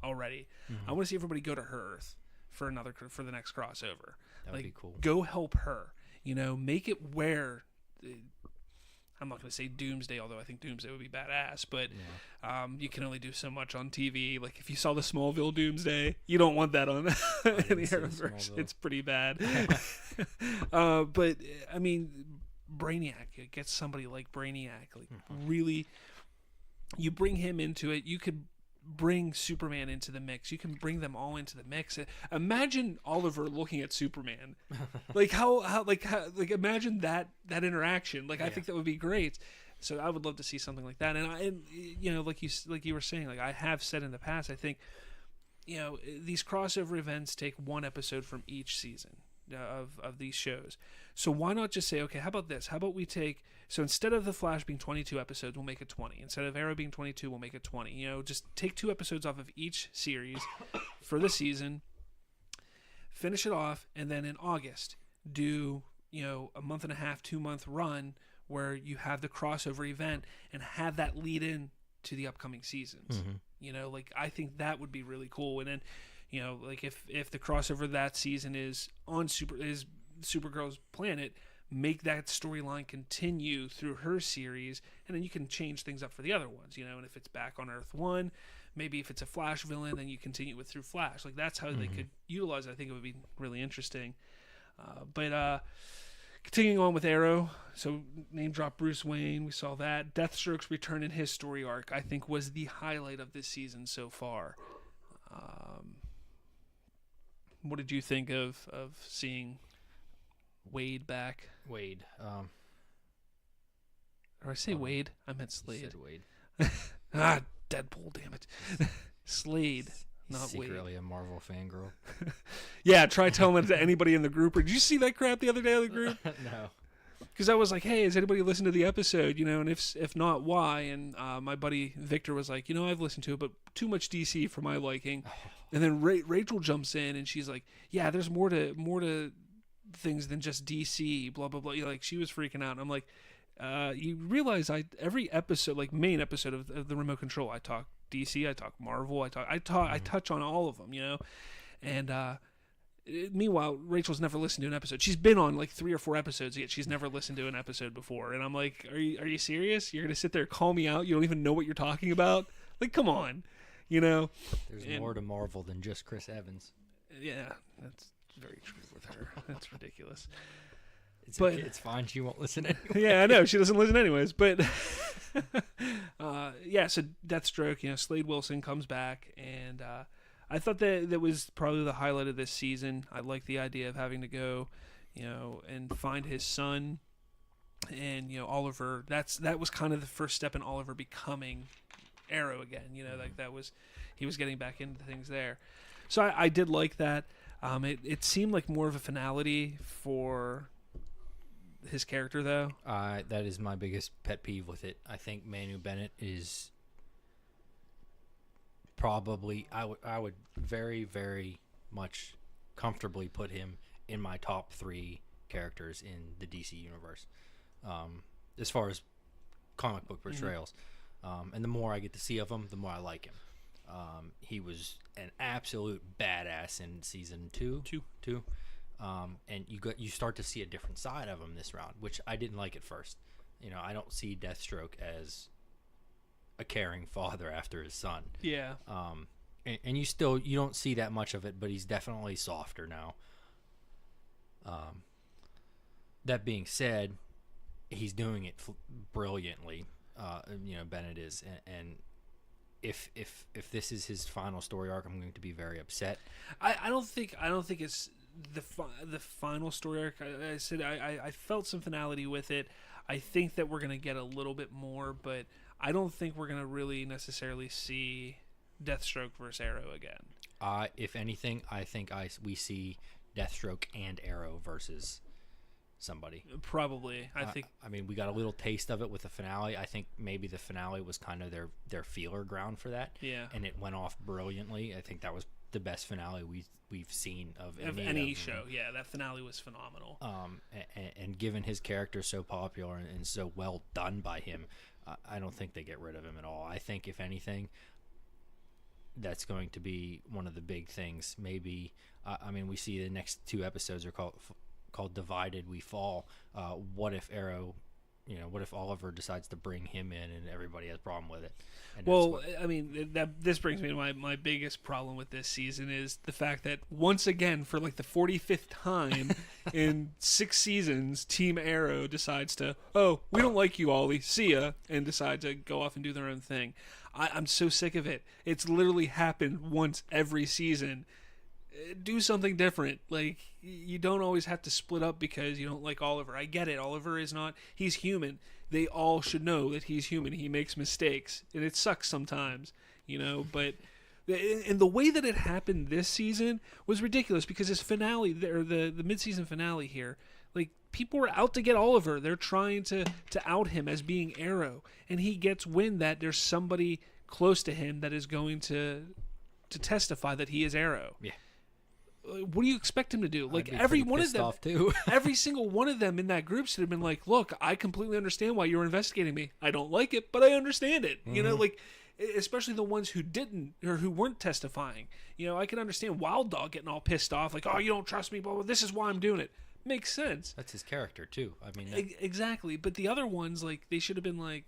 S1: already.
S2: Mm-hmm.
S1: I want to see everybody go to her Earth for the next crossover.
S2: That would be cool.
S1: Go help her. Make it where. I'm not going to say Doomsday, although I think Doomsday would be badass, but you can only do so much on TV. Like, if you saw the Smallville Doomsday, you don't want that on the Arrowverse. It's pretty bad. But, I mean, Brainiac, get somebody like Brainiac. Like, really, you bring him into it, you could bring Superman into the mix. You can bring them all into the mix. Imagine Oliver looking at Superman, how imagine that interaction. I think that would be great. So I would love to see something like that. And like you were saying, I have said in the past, I think these crossover events take one episode from each season of these shows. So why not just say, okay, how about this? How about we take, so instead of The Flash being 22 episodes, we'll make it 20. Instead of Arrow being 22, we'll make it 20. Just take 2 episodes off of each series for the season, finish it off, and then in August, do, a month and a half, 2-month run where you have the crossover event and have that lead in to the upcoming seasons. Mm-hmm. I think that would be really cool. And then, if the crossover that season is on Supergirl's planet, make that storyline continue through her series, and then you can change things up for the other ones, and if it's back on Earth 1, maybe if it's a Flash villain, then you continue it through Flash. That's how they could utilize it. I think it would be really interesting. But continuing on with Arrow, so name drop Bruce Wayne, we saw that. Deathstroke's return in his story arc, I think, was the highlight of this season so far. What did you think of seeing Wade back?
S2: Wade.
S1: Or I say Wade? I meant Slade.
S2: You said Wade.
S1: Deadpool, damn it. Slade, not Wade.
S2: Secretly a Marvel fangirl.
S1: Yeah, try telling it to anybody in the group. Or did you see that crap the other day in the group?
S2: No.
S1: Because I was like, hey, has anybody listened to the episode? And if not, why? And my buddy Victor was like, I've listened to it, but too much DC for my liking. And then Rachel jumps in and she's like, yeah, there's more to things than just DC, blah, blah, blah. She was freaking out. And I'm like, you realize every episode, main episode of the Remote Control, I talk DC, I talk Marvel, I touch on all of them, And meanwhile, Rachel's never listened to an episode. She's been on 3 or 4 episodes, yet she's never listened to an episode before. And I'm like, are you serious? You're gonna sit there and call me out? You don't even know what you're talking about? Come on,
S2: There's more to Marvel than just Chris Evans.
S1: Yeah, that's very true with her. That's ridiculous.
S2: It's fine. She won't listen anyway.
S1: Yeah, I know. She doesn't listen anyways. But so Deathstroke, Slade Wilson comes back, and I thought that was probably the highlight of this season. I like the idea of having to go, and find his son and Oliver. That was kind of the first step in Oliver becoming Arrow again. Like he was getting back into things there. So I did like that. It seemed like more of a finality for his character, though.
S2: That is my biggest pet peeve with it. I think Manu Bennett is probably I would very, very much comfortably put him in my top 3 characters in the DC universe, as far as comic book portrayals. And the more I get to see of him, the more I like him. He was an absolute badass in season 2. And you start to see a different side of him this round, which I didn't like at first. I don't see Deathstroke as a caring father after his son.
S1: Yeah.
S2: And you don't see that much of it, but he's definitely softer now. That being said, he's doing it brilliantly. Bennett is, and if this is his final story arc, I'm going to be very upset.
S1: I don't think it's the final story arc. I said I felt some finality with it. I think that we're going to get a little bit more, but I don't think we're going to really necessarily see Deathstroke versus Arrow again.
S2: If anything, I think we see Deathstroke and Arrow versus somebody.
S1: Probably.
S2: I mean, we got a little taste of it with the finale. I think maybe the finale was kind of their feeler ground for that.
S1: Yeah.
S2: And it went off brilliantly. I think that was the best finale we've seen of
S1: any show. Yeah, that finale was phenomenal.
S2: And given his character so popular and so well done by him, I don't think they get rid of him at all. I think if anything, that's going to be one of the big things. Maybe we see the next 2 episodes are called Divided We Fall. What if Arrow, what if Oliver decides to bring him in and everybody has a problem with it? And
S1: this brings me to my biggest problem with this season is the fact that once again, for like the 45th time in 6 seasons, Team Arrow decides to, we don't like you, Ollie, see ya, and decide to go off and do their own thing. I'm so sick of it. It's literally happened once every season. Do something different. Like, you don't always have to split up because you don't like Oliver. I get it. Oliver is not, he's human. They all should know that he's human. He makes mistakes, and it sucks sometimes, but and the way that it happened this season was ridiculous because his finale, or the mid-season finale here, like, people were out to get Oliver. They're trying to out him as being Arrow, and he gets wind that there's somebody close to him that is going to testify that he is Arrow.
S2: Yeah.
S1: What do you expect him to do? Like, every one of them,
S2: too.
S1: every single one of them in that group should have been like, look, I completely understand why you're investigating me. I don't like it, but I understand it.
S2: Mm-hmm.
S1: Like, especially the ones who didn't or who weren't testifying. I can understand Wild Dog getting all pissed off, like, you don't trust me, blah, blah, this is why I'm doing it. Makes sense.
S2: That's his character, too. I mean,
S1: exactly. But the other ones, like, they should have been like,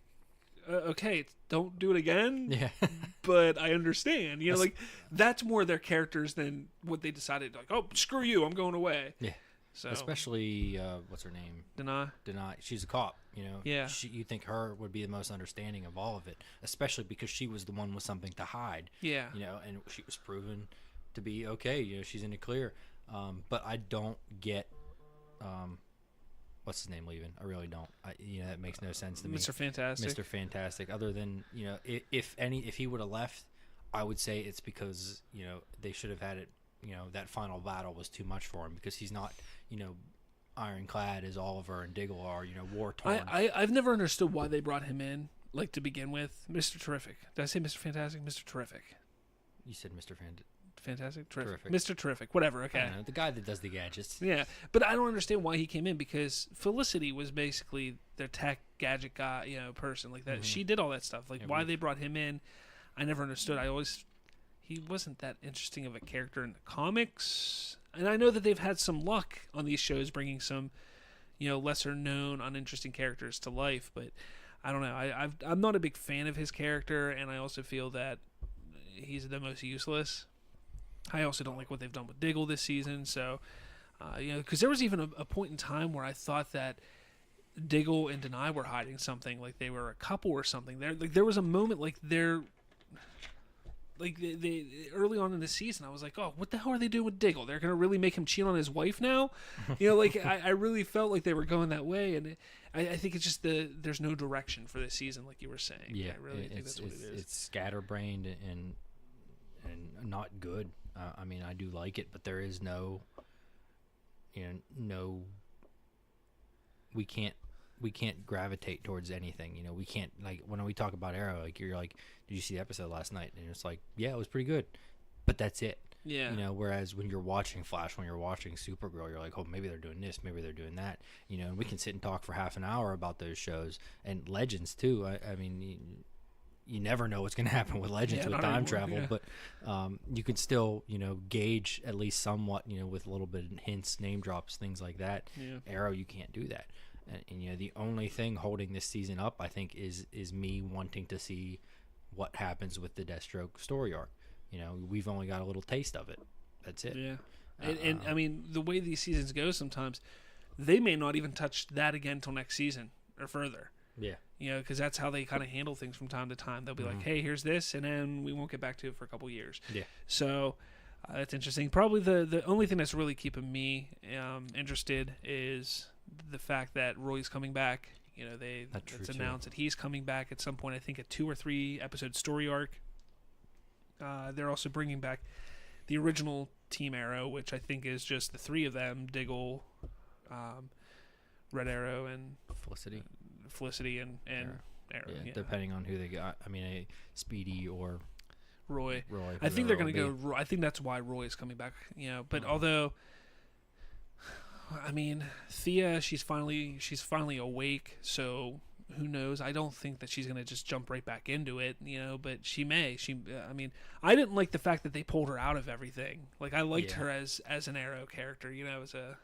S1: okay, don't do it again.
S2: Yeah.
S1: But I understand. That's more their characters than what they decided. Like, screw you, I'm going away.
S2: Yeah.
S1: So
S2: especially what's her name? Denai. She's a cop.
S1: Yeah.
S2: You think her would be the most understanding of all of it, especially because she was the one with something to hide.
S1: Yeah.
S2: And she was proven to be okay. She's in the clear. But I don't get. What's his name leaving? I really don't. That makes no sense to me.
S1: Mr. Fantastic.
S2: Mr. Fantastic. Other than if he would have left, I would say it's because they should have had it. That final battle was too much for him because he's not ironclad as Oliver and Diggle are. War torn.
S1: I've never understood why they brought him in. Like, to begin with, Mr. Terrific. Did I say Mr. Fantastic? Mr. Terrific.
S2: You said Mr.
S1: Fantastic? Terrific. Mr. Terrific. Whatever, okay.
S2: I don't know, the guy that does the gadgets.
S1: Yeah, but I don't understand why he came in because Felicity was basically their tech gadget guy, person like that. Mm-hmm. She did all that stuff. Like, why they brought him in, I never understood. He wasn't that interesting of a character in the comics. And I know that they've had some luck on these shows bringing some, lesser known, uninteresting characters to life, but I don't know. I'm not a big fan of his character, and I also feel that he's the most useless. I also don't like what they've done with Diggle this season. So, because there was even a point in time where I thought that Diggle and Denai were hiding something, like they were a couple or something. There was a moment like like they early on in the season, I was like, oh, what the hell are they doing with Diggle? They're gonna really make him cheat on his wife now, like I really felt like they were going that way, and I think it's just there's no direction for this season, like you were saying.
S2: Yeah,
S1: I really think that's what it is.
S2: It's scatterbrained and not good. I mean, I do like it, but there is no, we can't gravitate towards anything. We can't, like, when we talk about Arrow, like, you're like, did you see the episode last night? And it's like, yeah, it was pretty good, but that's it.
S1: Yeah.
S2: Whereas when you're watching Flash, when you're watching Supergirl, you're like, oh, maybe they're doing this, maybe they're doing that. And we can sit and talk for half an hour about those shows and Legends too. I mean, you never know what's going to happen with Legends with time travel, but you can still, gauge at least somewhat, with a little bit of hints, name drops, things like that.
S1: Yeah.
S2: Arrow, you can't do that. And the only thing holding this season up, I think, is me wanting to see what happens with the Deathstroke story arc. We've only got a little taste of it. That's it.
S1: Yeah. And I mean, the way these seasons go sometimes, they may not even touch that again until next season or further.
S2: Yeah.
S1: Because that's how they kind of handle things from time to time. They'll be like, hey, here's this, and then we won't get back to it for a couple years. Yeah. So that's interesting. Probably the only thing that's really keeping me interested is the fact that Roy's coming back. It's announced that he's coming back at some point. I think a 2 or 3 episode story arc. They're also bringing back the original Team Arrow, which I think is just the 3 of them: Diggle, Red Arrow, and Felicity and Arrow.
S2: Yeah, depending on who they got. I mean, Speedy or
S1: Roy. I think they're going to go. I think that's why Roy is coming back. But although, I mean, Thea, she's finally awake, so who knows? I don't think that she's going to just jump right back into it, but she may. I mean, I didn't like the fact that they pulled her out of everything. Like, I liked her as an Arrow character, as a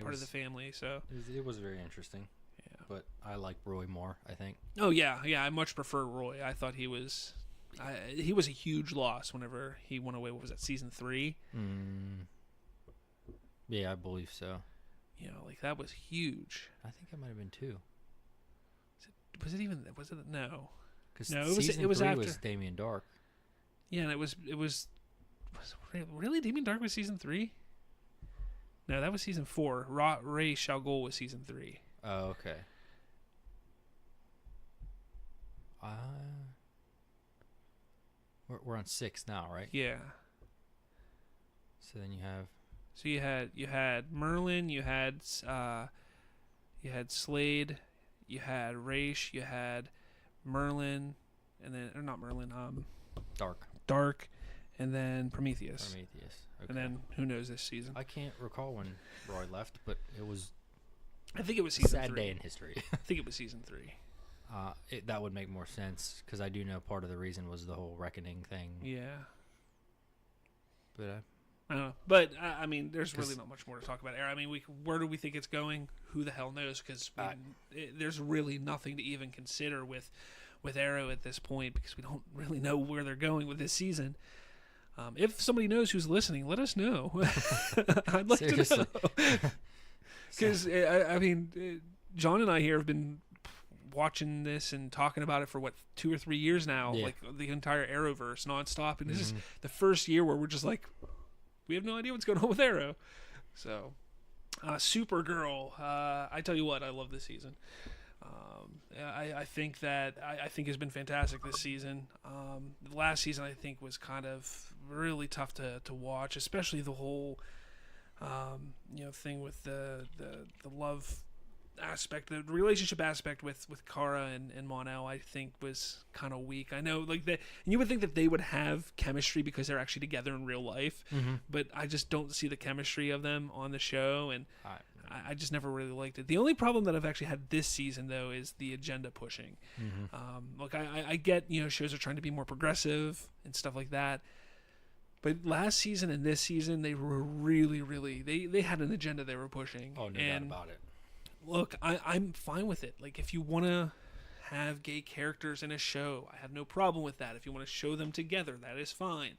S1: part of the family. So
S2: it was very interesting. Yeah. But I like Roy more, I think.
S1: Oh yeah, I much prefer Roy. I thought he was a huge loss whenever he went away. What was that, season 3?
S2: Yeah, I believe so.
S1: Like, that was huge.
S2: I think it might have been 2.
S1: Was it no?
S2: Because it was after. Was Damien Dark.
S1: Yeah, and it was really Damien Dark was season 3? No, that was season 4. Ray Shal was season 3.
S2: Oh, okay. We're on 6 now, right?
S1: Yeah.
S2: So then you have.
S1: So you had Merlin, you had Slade, you had Raish, you had Merlin, and then not Merlin, Dark, and then Prometheus. Okay. And then who knows this season?
S2: I can't recall when Roy left, but it was.
S1: I think it was season 3.
S2: Sad day in history.
S1: I think it was season 3.
S2: That would make more sense because I do know part of the reason was the whole reckoning thing.
S1: Yeah.
S2: But
S1: I don't know. But I mean, there's really not much more to talk about Arrow. I mean, where do we think it's going? Who the hell knows? Because there's really nothing to even consider with Arrow at this point because we don't really know where they're going with this season. If somebody knows who's listening, let us know. I'd like to know. Because I mean, John and I here have been watching this and talking about it for 2 or 3 years now, like the entire Arrowverse nonstop, and this is the first year where we're just like, we have no idea what's going on with Arrow. So Supergirl, I tell you what, I love this season. I think has been fantastic this season. The last season I think was kind of really tough to watch, especially the whole thing with the love aspect, the relationship aspect with Kara and Mon-El, I think was kind of weak. I know, like, and you would think that they would have chemistry because they're actually together in real life, but I just don't see the chemistry of them on the show, and I just never really liked it. The only problem that I've actually had this season, though, is the agenda pushing. Look, I get, shows are trying to be more progressive and stuff like that, but last season and this season, they were really, really, they had an agenda they were pushing.
S2: Oh, no doubt about it.
S1: Look, I'm fine with it. Like, if you want to have gay characters in a show, I have no problem with that. If you want to show them together, that is fine.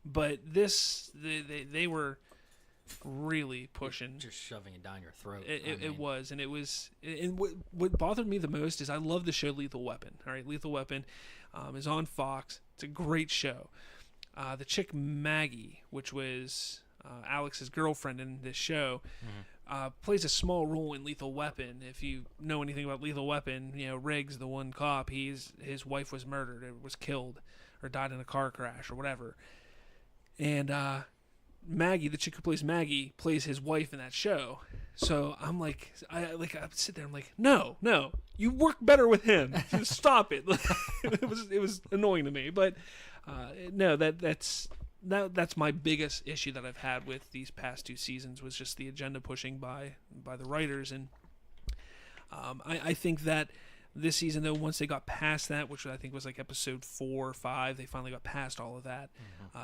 S1: But they were really pushing,
S2: just shoving it down your throat.
S1: It was, and what bothered me the most is I love the show Lethal Weapon. All right, Lethal Weapon. is on Fox. It's a great show. The chick Maggie, which was Alex's girlfriend in this show, plays a small role in Lethal Weapon. If you know anything about Lethal Weapon, Riggs, the one cop, his wife was murdered or was killed or died in a car crash or whatever. And Maggie, the chick who plays Maggie, plays his wife in that show. So I'm like, I sit there, I'm like, no, you work better with him. Just stop it. It was annoying to me, but no, that's my biggest issue that I've had with these past 2 seasons was just the agenda pushing by the writers, and I think that this season, though, once they got past that, which I think was like episode 4 or 5, they finally got past all of that.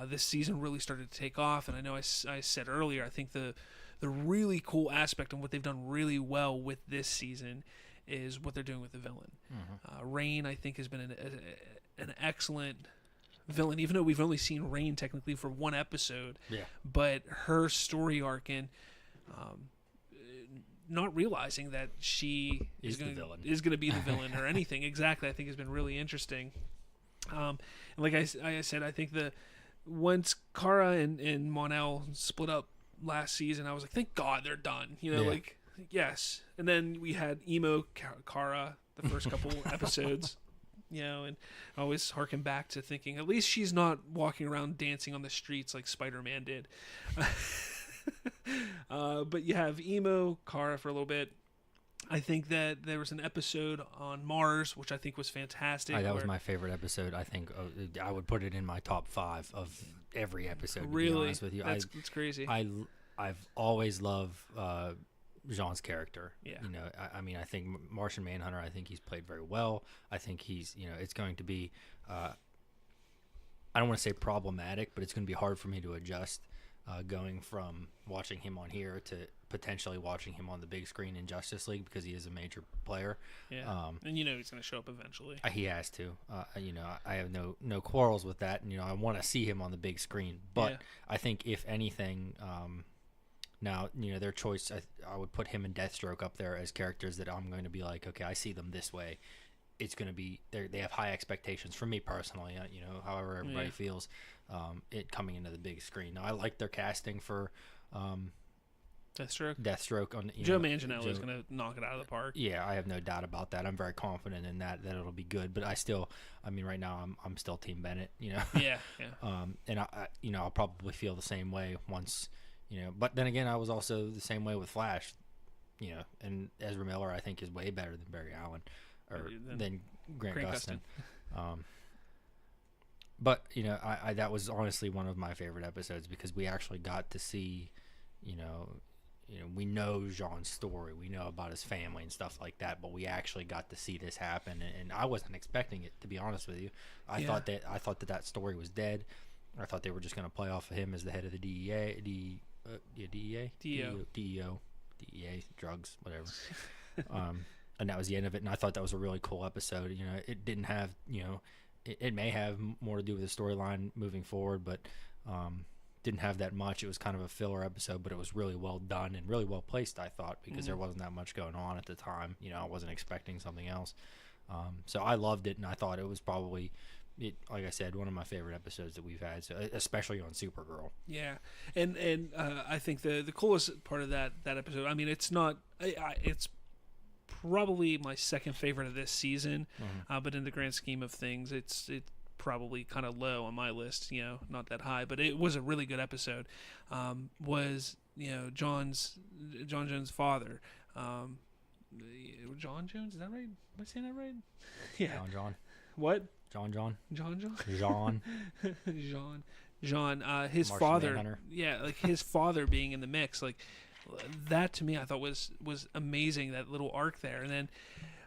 S1: This season really started to take off, and I know I said earlier, I think the really cool aspect and what they've done really well with this season is what they're doing with the villain. Rain, I think, has been an excellent villain, even though we've only seen Rain technically for 1 episode. Yeah. But her story arc and not realizing that she is going to be the villain or anything. Exactly, I think has been really interesting. And like I said, I think once Kara and Mon-El split up last season, I was like, thank God they're done. Like, yes. And then we had emo Kara the first couple episodes. And I always harken back to thinking, at least she's not walking around dancing on the streets like Spider-Man did. But you have emo Kara for a little bit. I think that there was an episode on Mars, which I think was fantastic.
S2: That was my favorite episode. I think I would put it in my top 5 of every episode.
S1: Really?
S2: To be honest with you,
S1: that's crazy.
S2: I've always loved Jean's character.
S1: Yeah.
S2: I mean, I think Martian Manhunter, I think he's played very well. I think he's, it's going to be, I don't want to say problematic, but it's going to be hard for me to adjust going from watching him on here to potentially watching him on the big screen in Justice League because he is a major player.
S1: Yeah. And he's going to show up eventually.
S2: He has to. I have no quarrels with that. And, I want to see him on the big screen. But I think if anything, now, their choice, I would put him and Deathstroke up there as characters that I'm going to be like, okay, I see them this way. It's going to be, they have high expectations for me personally, however everybody feels, it coming into the big screen. Now, I like their casting for Deathstroke.
S1: Joe Manganiello is going to knock it out of the park.
S2: Yeah, I have no doubt about that. I'm very confident in that it'll be good. But right now I'm still Team Bennett,
S1: Yeah.
S2: And I'll probably feel the same way once, But then again, I was also the same way with Flash, and Ezra Miller I think is way better than Barry Allen or than Grant Gustin. But I that was honestly one of my favorite episodes because we actually got to see, we know Jean's story, we know about his family and stuff like that, but we actually got to see this happen, and I wasn't expecting it, to be honest with you. I thought that story was dead. I thought they were just going to play off of him as the head of the DEA, drugs, whatever. And that was the end of it. And I thought that was a really cool episode. It didn't have, it may have more to do with the storyline moving forward, but didn't have that much. It was kind of a filler episode, but it was really well done and really well placed, I thought, because there wasn't that much going on at the time. I wasn't expecting something else. So I loved it, and I thought it was probably, like I said, one of my favorite episodes that we've had, so especially on Supergirl.
S1: Yeah, and I think the coolest part of that episode, I mean, it's not, it's probably my second favorite of this season, but in the grand scheme of things, it's probably kind of low on my list, not that high, but it was a really good episode. Was John Jones' father, John Jones, is that right? Am I saying that right? Yeah.
S2: John.
S1: What?
S2: John.
S1: His
S2: Martian
S1: father.
S2: Manhunter.
S1: Yeah, like his father being in the mix, like that to me, I thought was amazing. That little arc there, and then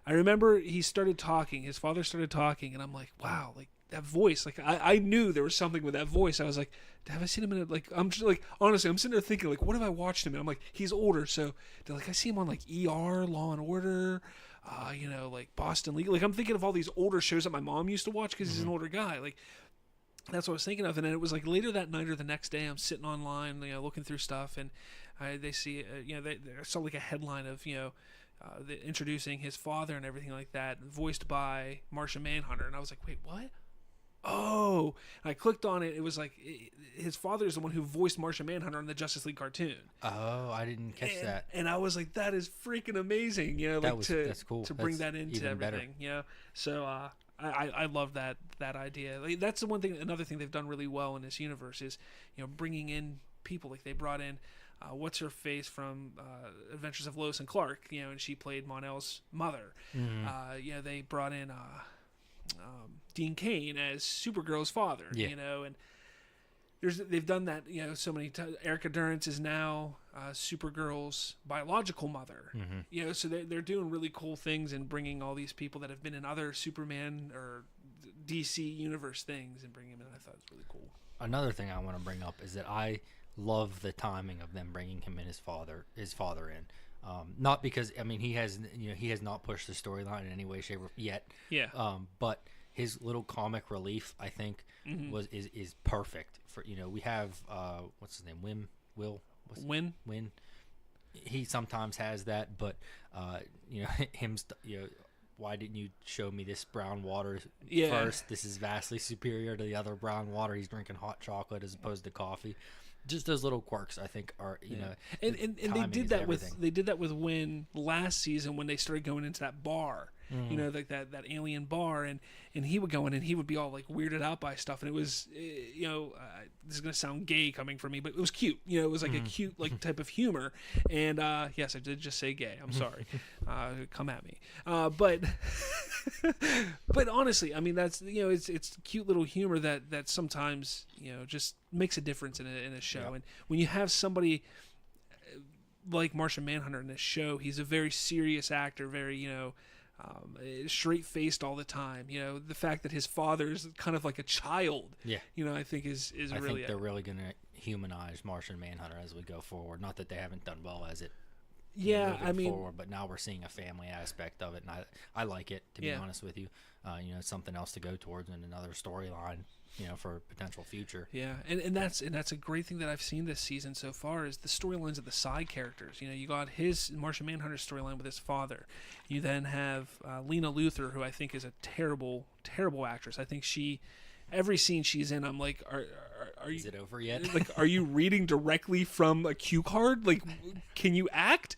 S1: I remember he started talking. His father started talking, and I'm like, wow, like that voice. Like I knew there was something with that voice. I was like, have I seen him in a, like, I'm just like, honestly, I'm sitting there thinking, like, what have I watched him in? I'm like, he's older, so like I see him on like ER, Law and Order. Like Boston Legal. Like I'm thinking of all these older shows that my mom used to watch because he's an older guy. Like that's what I was thinking of. And then it was like later that night or the next day, I'm sitting online, looking through stuff, and I saw like a headline of introducing his father and everything like that, voiced by Martian Manhunter, and I was like, wait, what? Oh, and I clicked on it. It was like his father is the one who voiced Martian Manhunter in the Justice League cartoon.
S2: Oh, I didn't catch that.
S1: And I was like, that is freaking amazing. That's
S2: cool.
S1: To bring that into everything. Better. So I love that idea. Like, that's the one thing. Another thing they've done really well in this universe is bringing in people. Like they brought in what's her face from Adventures of Lois and Clark. And she played Mon-El's mother.
S2: Mm-hmm.
S1: They brought in. Dean Cain as Supergirl's father, and they've done that, so many times. Erica Durance is now Supergirl's biological mother, so they're doing really cool things and bringing all these people that have been in other Superman or DC universe things and bringing them in. I thought it was really cool.
S2: Another thing I want to bring up is that I love the timing of them bringing him and his father in. Not because he has not pushed the storyline in any way, shape, or yet.
S1: Yeah.
S2: But his little comic relief, I think, is perfect for we have what's his name, Win. He sometimes has that, but why didn't you show me this brown water first? This is vastly superior to the other brown water. He's drinking hot chocolate as opposed to coffee. Just those little quirks, I think, are
S1: and they did that with Win last season when they started going into that bar, like that alien bar, and he would go in and he would be all like weirded out by stuff, and it was this is gonna sound gay coming from me, but it was cute, it was like a cute like type of humor, and yes, I did just say gay. I'm sorry, come at me, but honestly, that's it's cute little humor that sometimes just makes a difference in a show. And when you have somebody like Martian Manhunter in this show, he's a very serious actor, very straight-faced all the time. The fact that his father is kind of like a child, I think is
S2: I
S1: really.
S2: think they're really going to humanize Martian Manhunter as we go forward. Not that they haven't done well as it. Forward, but now we're seeing a family aspect of it, and I like it, to be honest with you. It's something else to go towards and another storyline, for a potential future.
S1: Yeah, and that's a great thing that I've seen this season so far is the storylines of the side characters. You got his Martian Manhunter storyline with his father. You then have Lena Luthor, who I think is a terrible, terrible actress. I think every scene she's in, I'm like, are you?
S2: Is it over yet?
S1: Like, are you reading directly from a cue card? Like, can you act?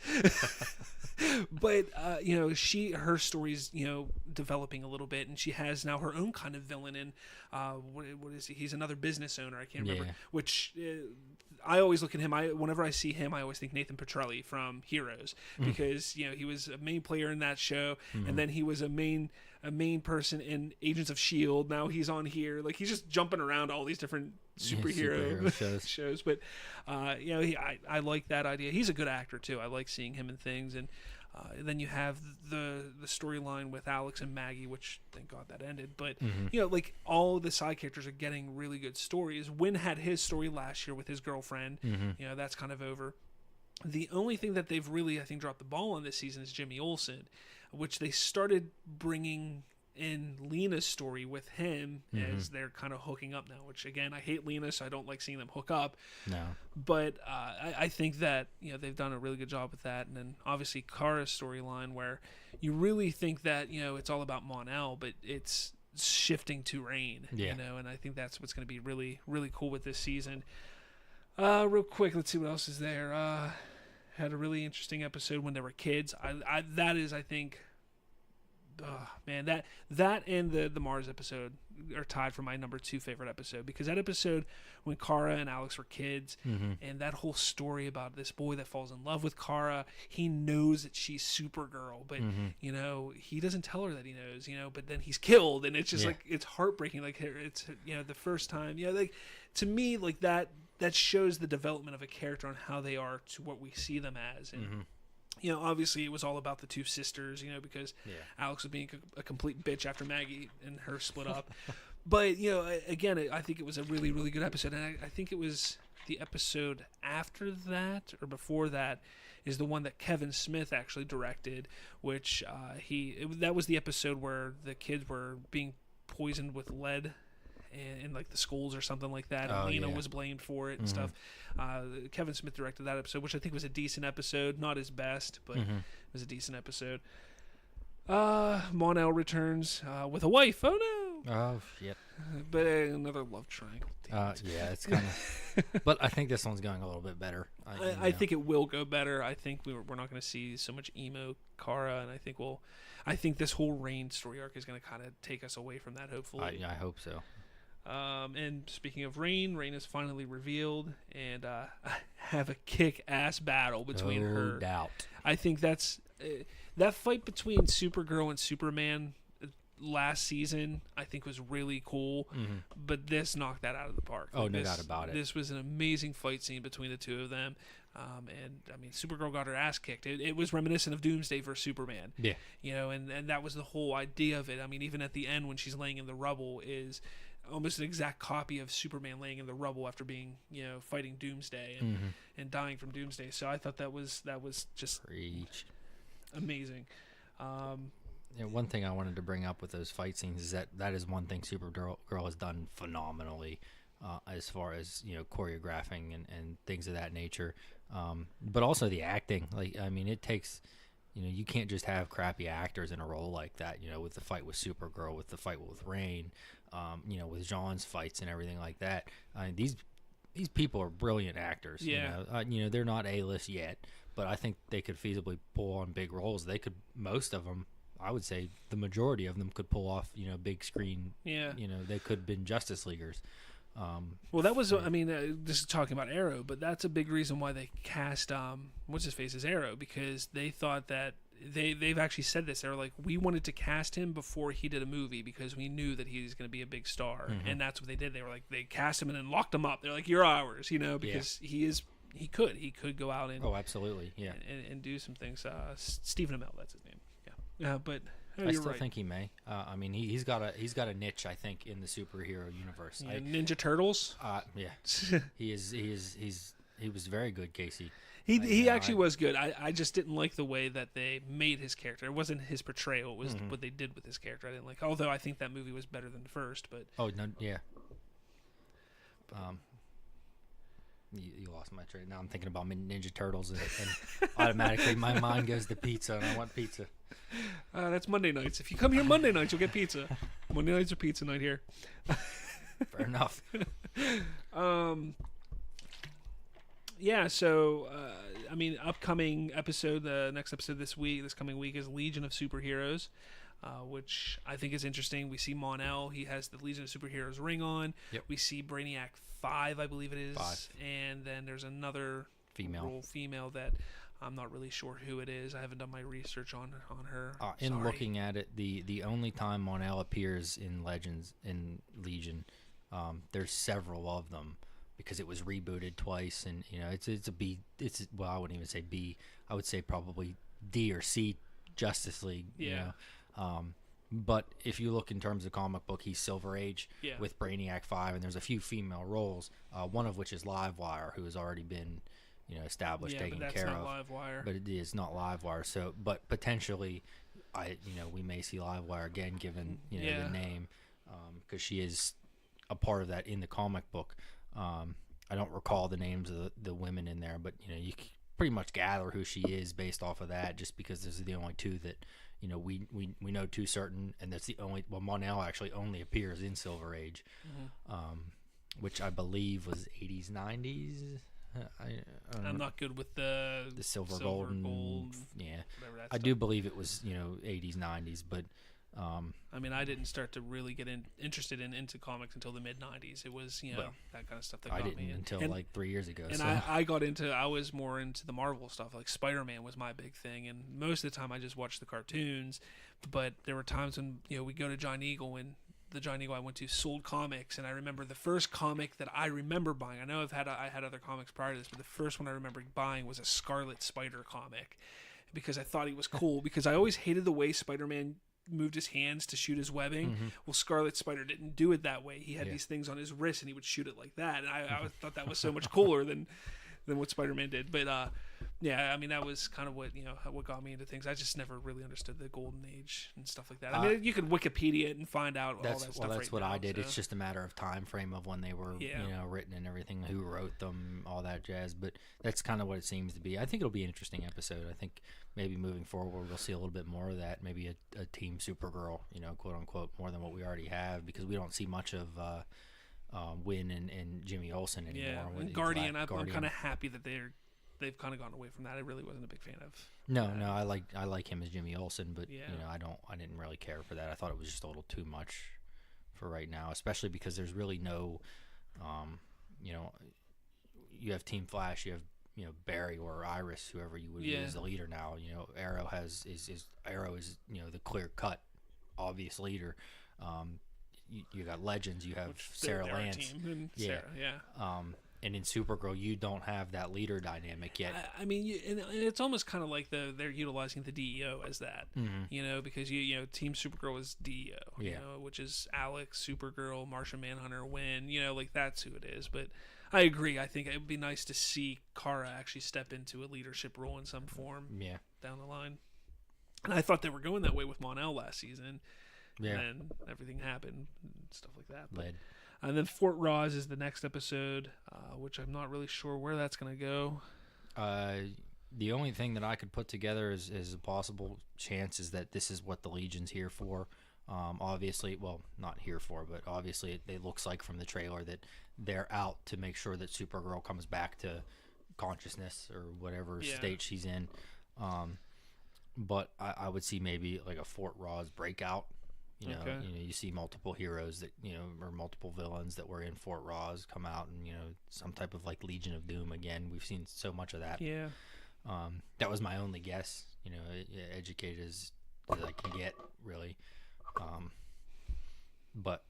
S1: But her story's developing a little bit, and she has now her own kind of villain. In what is he? He's another business owner. I can't remember which. I always look at him. Whenever I see him, I always think Nathan Petrelli from Heroes, because he was a main player in that show, and then he was a main person in Agents of S.H.I.E.L.D. Now he's on here. Like, he's just jumping around all these different superhero shows. But I like that idea. He's a good actor too. I like seeing him in things. And then you have the storyline with Alex and Maggie, which thank God that ended. But like, all the side characters are getting really good stories. Wynn had his story last year with his girlfriend. That's kind of over. The only thing that they've really, I think, dropped the ball on this season is Jimmy Olsen, which they started bringing in Lena's story with him as they're kind of hooking up now, which, again, I hate Lena, so I don't like seeing them hook up.
S2: No.
S1: But I think that they've done a really good job with that. And then obviously Kara's storyline, where you really think that it's all about Mon-El, but it's shifting to Rain. And I think that's what's going to be really, really cool with this season. Real quick, let's see what else is there. Had a really interesting episode when they were kids. That is, I think, that and the Mars episode are tied for my number 2 favorite episode, because that episode when Kara and Alex were kids, and that whole story about this boy that falls in love with Kara, he knows that she's Supergirl, but he doesn't tell her that he knows, but then he's killed, and it's just like, it's heartbreaking. Like, it's the first time, like, to me, like, that shows the development of a character on how they are to what we see them as. And obviously it was all about the two sisters, because Alex was being a complete bitch after Maggie and her split up. But, again, I think it was a really, really good episode. And I think it was the episode after that or before that is the one that Kevin Smith actually directed, which that was the episode where the kids were being poisoned with lead. in like the schools or something like that. And
S2: Oh,
S1: Lena
S2: yeah.
S1: was blamed for it and stuff. Kevin Smith directed that episode, which I think was a decent episode. Not his best, but it was a decent episode. Mon-El returns with a wife. Oh no!
S2: Oh, yep.
S1: But another love triangle.
S2: Yeah, it's kind of. But I think this one's going a little bit better.
S1: I think it will go better. I think we're not going to see so much emo Kara, and I think this whole Rain story arc is going to kind of take us away from that. Hopefully,
S2: I hope so.
S1: And speaking of Rain is finally revealed, and have a kick-ass battle between her.
S2: No doubt.
S1: I think that's that fight between Supergirl and Superman last season, I think was really cool, but this knocked that out of the park.
S2: Oh, no doubt about it.
S1: This was an amazing fight scene between the two of them, and I mean, Supergirl got her ass kicked. It was reminiscent of Doomsday versus Superman.
S2: Yeah,
S1: and that was the whole idea of it. I mean, even at the end when she's laying in the rubble is almost an exact copy of Superman laying in the rubble after being fighting Doomsday and dying from Doomsday. So I thought that was just amazing.
S2: One thing I wanted to bring up with those fight scenes is that is one thing Supergirl has done phenomenally, as far as choreographing and things of that nature, but also the acting. Like, I mean, it takes, you can't just have crappy actors in a role like that. With the fight with Supergirl, with the fight with Rain, with Jean's fights and everything like that. These people are brilliant actors.
S1: Yeah.
S2: They're not A-list yet, but I think they could feasibly pull on big roles. Most of them. I would say the majority of them could pull off, big screen.
S1: Yeah.
S2: They could have been Justice Leaguers.
S1: Well, that was, I mean, this is talking about Arrow, but that's a big reason why they cast, what's his face as Arrow, because they thought that they've actually said this. They were like, we wanted to cast him before he did a movie because we knew that he was going to be a big star. And that's what they did. They were like, they cast him and then locked him up. They're like, you're ours, because he could go out and.
S2: Oh, absolutely. Yeah.
S1: And do some things. Stephen Amell, that's his name. But
S2: I still
S1: right.
S2: think he may. I mean, he's got a niche, I think, in the superhero universe.
S1: Ninja Turtles.
S2: Yeah, he was very good, Casey.
S1: He actually was good. I just didn't like the way that they made his character. It wasn't his portrayal. It was what they did with his character. I didn't like. Although I think that movie was better than the first. But
S2: no, yeah. You lost my train. Now I'm thinking about Ninja Turtles, and automatically my mind goes to pizza, and I want pizza.
S1: That's Monday nights. If you come here Monday nights, you'll get pizza. Monday nights are pizza night here.
S2: Fair enough.
S1: Yeah, so, I mean, upcoming episode, the next episode this coming week is Legion of Superheroes, which I think is interesting. We see Mon-El. He has the Legion of Superheroes ring on.
S2: Yep.
S1: We see Brainiac 5, I believe it is.
S2: 5.
S1: And then there's another female that I'm not really sure who it is. I haven't done my research on her.
S2: In looking at it, the only time Mon-El appears in Legion, there's several of them because it was rebooted twice, and it's a B. Well, I wouldn't even say B. I would say probably D or C Justice League.
S1: Yeah.
S2: But if you look in terms of comic book, he's Silver Age with Brainiac 5, and there's a few female roles, one of which is Livewire, who has already been established, taken care of.
S1: Livewire.
S2: But it is not Livewire. So, but potentially, we may see Livewire again, given the name, because she is a part of that in the comic book. I don't recall the names of the women in there, but you can pretty much gather who she is based off of that, just because this is the only two that we know two certain, and that's the only. Well, Mon-El actually only appears in Silver Age, which I believe was 80s, 90s.
S1: I'm not good with the
S2: silver gold. Yeah, I do believe it was 80s, 90s, but
S1: I mean, I didn't start to really get interested into comics until the mid 90s. It was that kind of stuff that got me
S2: until like 3 years ago.
S1: And
S2: so.
S1: I was more into the Marvel stuff. Like Spider-Man was my big thing, and most of the time I just watched the cartoons. But there were times when we go to John Eagle, and the John Eagle I went to sold comics, and I remember the first comic that I remember buying. I know I had other comics prior to this, but the first one I remember buying was a Scarlet Spider comic because I thought he was cool. Because I always hated the way Spider-Man moved his hands to shoot his webbing. Well, Scarlet Spider didn't do it that way. He had these things on his wrist, and he would shoot it like that. And I thought that was so much cooler than than what Spider-Man did. But yeah, I mean that was kind of what what got me into things. I just never really understood the Golden Age and stuff like that. I mean, you could Wikipedia it and find out all that stuff.
S2: Well, that's
S1: right
S2: what
S1: now,
S2: I did.
S1: So.
S2: It's just a matter of time frame of when they were written and everything, who wrote them, all that jazz. But that's kind of what it seems to be. I think it'll be an interesting episode. I think maybe moving forward we'll see a little bit more of that. Maybe a Team Supergirl, quote unquote, more than what we already have, because we don't see much of Wynn and Jimmy Olsen anymore.
S1: Yeah, and Guardian. I'm kind of happy that they've kind of gone away from that. I really wasn't a big fan of.
S2: No, I like him as Jimmy Olsen, but
S1: yeah.
S2: I didn't really care for that. I thought it was just a little too much for right now, especially because there's really no, you have Team Flash, you have Barry or Iris, whoever you would use as the leader now. Arrow Arrow is the clear cut, obvious leader. You got Legends, you have Sarah Lance,
S1: Sarah,
S2: and in Supergirl, you don't have that leader dynamic yet.
S1: I mean, and it's almost kind of like they're utilizing the DEO as that, because Team Supergirl is DEO, which is Alex, Supergirl, Martian Manhunter, Wynn, like that's who it is. But I agree. I think it would be nice to see Kara actually step into a leadership role in some form down the line. And I thought they were going that way with Mon-El last season. Yeah. And then everything happened and stuff like that. And then Fort Roz is the next episode, which I'm not really sure where that's going to go.
S2: The only thing that I could put together is a possible chance is that this is what the Legion's here for. Obviously, well, not here for, but obviously it looks like from the trailer that they're out to make sure that Supergirl comes back to consciousness or whatever state she's in. But I would see maybe like a Fort Roz breakout. You see multiple heroes that or multiple villains that were in Fort Roz come out, and some type of like Legion of Doom again. We've seen so much of that.
S1: Yeah.
S2: That was my only guess. Educated as I can get, really. But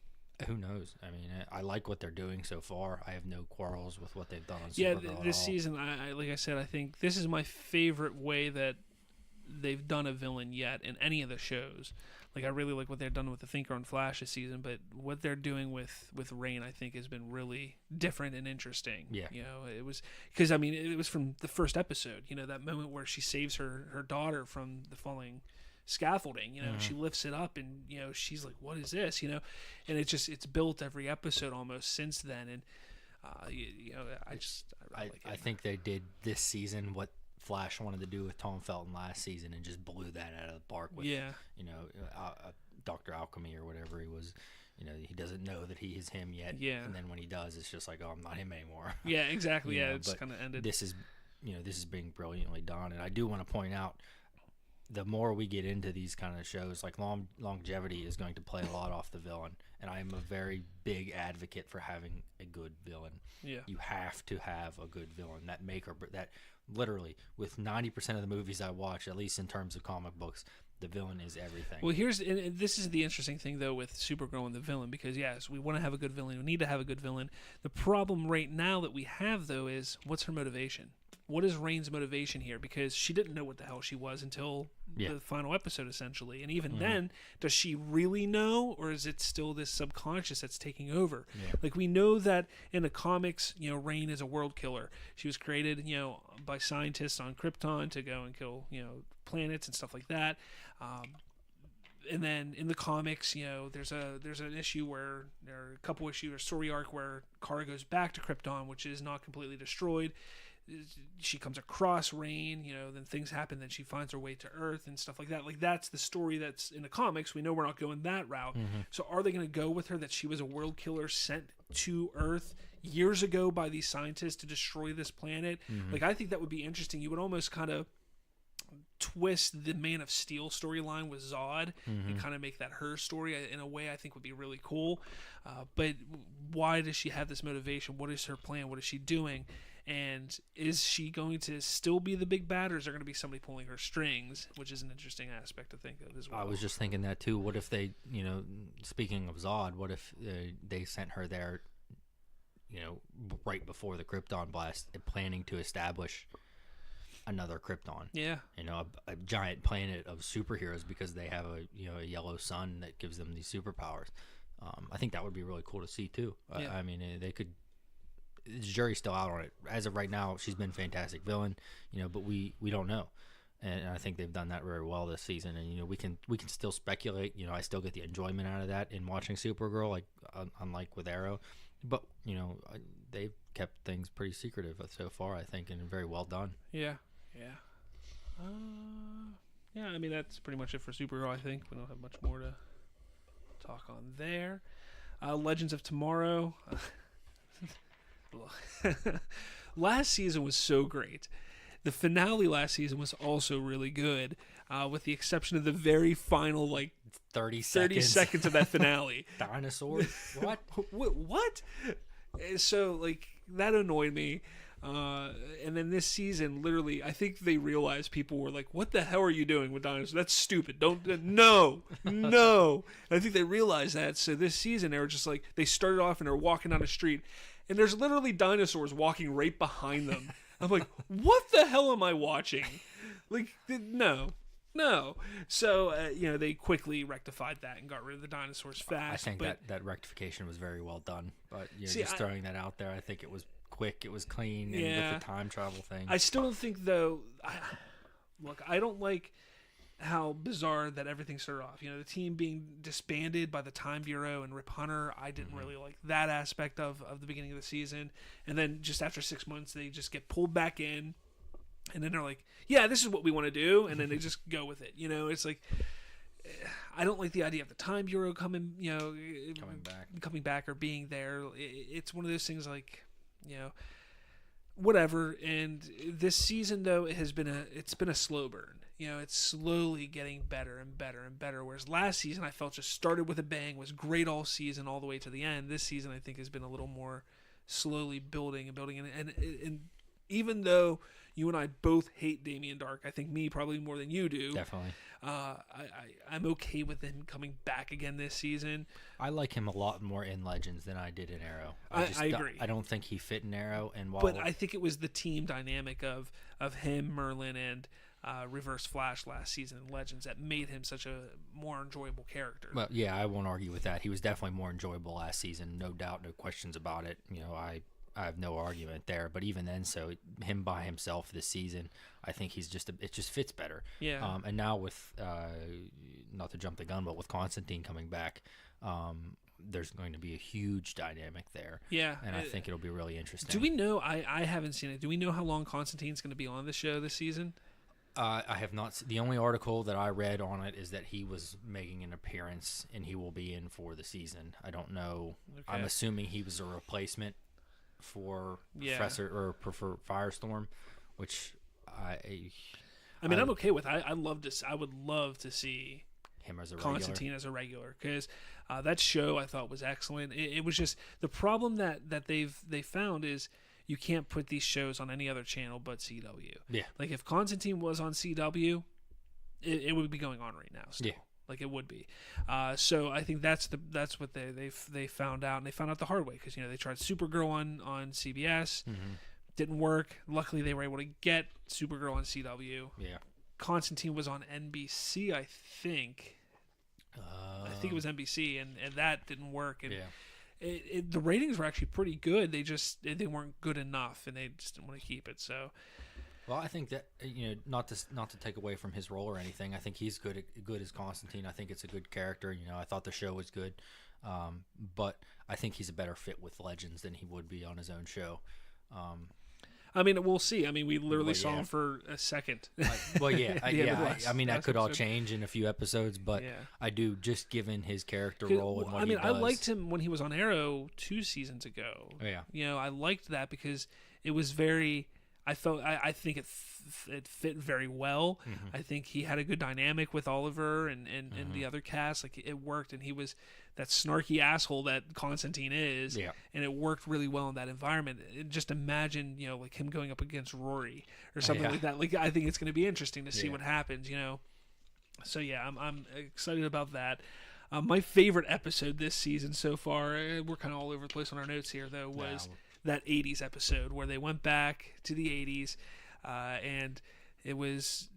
S2: who knows? I mean, I like what they're doing so far. I have no quarrels with what they've done on Supergirl
S1: this season, I like I said, I think this is my favorite way that they've done a villain yet in any of the shows. Like, I really like what they've done with the Thinker and Flash this season, but what they're doing with Rain, I think, has been really different and interesting.
S2: Yeah.
S1: It was because it was from the first episode. That moment where she saves her daughter from the falling scaffolding. She lifts it up, and she's like, "What is this?" And it's built every episode almost since then. And
S2: I think they did this season what Flash wanted to do with Tom Felton last season and just blew that out of the park with Dr. Alchemy or whatever he was. He doesn't know that he is him yet.
S1: Yeah.
S2: And then when he does, it's just like, oh, I'm not him anymore.
S1: Yeah, exactly. It's kind of ended.
S2: This is being brilliantly done. And I do want to point out, the more we get into these kind of shows, like longevity is going to play a lot off the villain. And I am a very big advocate for having a good villain.
S1: Yeah.
S2: You have to have a good villain. That literally, with 90% of the movies I watch, at least in terms of comic books, the villain is everything.
S1: Well, and this is the interesting thing, though, with Supergirl and the villain, because, yes, we want to have a good villain. We need to have a good villain. The problem right now that we have, though, is what's her motivation? What is Rain's motivation here? Because she didn't know what the hell she was until the final episode, essentially. And even then, does she really know, or is it still this subconscious that's taking over?
S2: Yeah.
S1: Like, we know that in the comics, Rain is a world killer. She was created, by scientists on Krypton to go and kill, planets and stuff like that. And then in the comics, there's an issue where there are a couple issues, a story arc where Kara goes back to Krypton, which is not completely destroyed. She comes across Rain, then things happen, then she finds her way to Earth and stuff like that. Like, that's the story that's in the comics. We know we're not going that route. So are they going to go with her that she was a world killer sent to Earth years ago by these scientists to destroy this planet? Like, I think that would be interesting. You would almost kind of twist the Man of Steel storyline with Zod and kind of make that her story in a way I think would be really cool. But why does she have this motivation? What is her plan? What is she doing? And is she going to still be the big bad, or is there going to be somebody pulling her strings, which is an interesting aspect to think of as well.
S2: I was just thinking that too. What if they, speaking of Zod, what if they sent her there, right before the Krypton blast, planning to establish another Krypton?
S1: Yeah.
S2: A giant planet of superheroes because they have a yellow sun that gives them these superpowers. I think that would be really cool to see too.
S1: Yeah.
S2: I mean, they could. the jury's still out on it. As of right now, she's been a fantastic villain, but we don't know. And I think they've done that very well this season. And we can still speculate. I still get the enjoyment out of that in watching Supergirl, like unlike with Arrow. But they've kept things pretty secretive so far, I think, and very well done.
S1: Yeah. I mean, that's pretty much it for Supergirl. I think we don't have much more to talk on there. Legends of Tomorrow. Last season was so great. The finale last season was also really good, with the exception of the very final,
S2: 30
S1: seconds of that finale.
S2: Dinosaurs? What?
S1: What? So, that annoyed me. And then this season, literally, I think they realized people were like, what the hell are you doing with dinosaurs? That's stupid. No. And I think they realized that. So this season, they were just they started off and they're walking down the street, and there's literally dinosaurs walking right behind them. I'm like, what the hell am I watching? No. So, they quickly rectified that and got rid of the dinosaurs fast.
S2: I think that rectification was very well done. But throwing that out there, I think it was quick, it was clean, and with the time travel thing.
S1: I still don't think, though, I don't like how bizarre that everything started off. The team being disbanded by the Time Bureau and Rip Hunter, I didn't really like that aspect of the beginning of the season. And then just after 6 months, they just get pulled back in. And then they're like, yeah, this is what we want to do. And then they just go with it. It's like, I don't like the idea of the Time Bureau coming back or being there. It's one of those things whatever. And this season, though, it's been a slow burn. It's slowly getting better and better and better. Whereas last season, I felt just started with a bang, was great all season, all the way to the end. This season, I think, has been a little more slowly building. And even though you and I both hate Damien Dark, I think me probably more than you do.
S2: Definitely.
S1: I'm okay with him coming back again this season.
S2: I like him a lot more in Legends than I did in Arrow.
S1: I agree.
S2: I don't think he fit in Arrow,
S1: but I think it was the team dynamic of him, Merlin, and Reverse Flash last season in Legends that made him such a more enjoyable character.
S2: Well, yeah, I won't argue with that. He was definitely more enjoyable last season, no doubt, no questions about it. I have no argument there. But even then, so him by himself this season, I think it just fits better.
S1: Yeah.
S2: And now with not to jump the gun, but with Constantine coming back, there's going to be a huge dynamic there.
S1: Yeah.
S2: And I think it'll be really interesting.
S1: Do we know? I haven't seen it. Do we know how long Constantine's going to be on the show this season?
S2: I have not. The only article that I read on it is that he was making an appearance and he will be in for the season. I don't know. Okay. I'm assuming he was a replacement for Professor or Firestorm, which
S1: I'm okay with. I would love to see
S2: him as a
S1: Constantine as a regular, because that show I thought was excellent. It was just the problem that they found is you can't put these shows on any other channel but CW.
S2: Yeah.
S1: If Constantine was on CW, it would be going on right now still. Yeah. It would be. So I think that's what they found out, and they found out the hard way, because they tried Supergirl on CBS. Mm-hmm. Didn't work. Luckily, they were able to get Supergirl on CW.
S2: Yeah.
S1: Constantine was on NBC, I think. I think it was NBC, and that didn't work. And the ratings were actually pretty good. They weren't good enough, and they just didn't want to keep it. So,
S2: well, I think that not to take away from his role or anything. I think he's good as Constantine. I think it's a good character. I thought the show was good, but I think he's a better fit with Legends than he would be on his own show.
S1: I mean, we'll see. I mean, we literally saw him for a second.
S2: That could all change in a few episodes, but I do, just given his character role and what he does.
S1: I liked him when he was on Arrow 2 seasons ago.
S2: Yeah.
S1: I liked that because it was very. I think it fit very well. Mm-hmm. I think he had a good dynamic with Oliver and the other cast. It worked, and he was that snarky asshole that Constantine is. Yeah. And it worked really well in that environment. Just imagine, him going up against Rory or something like that. I think it's going to be interesting to see what happens. So I'm excited about that. My favorite episode this season so far, we're kind of all over the place on our notes here, though, was that 80s episode where they went back to the 80s, and it was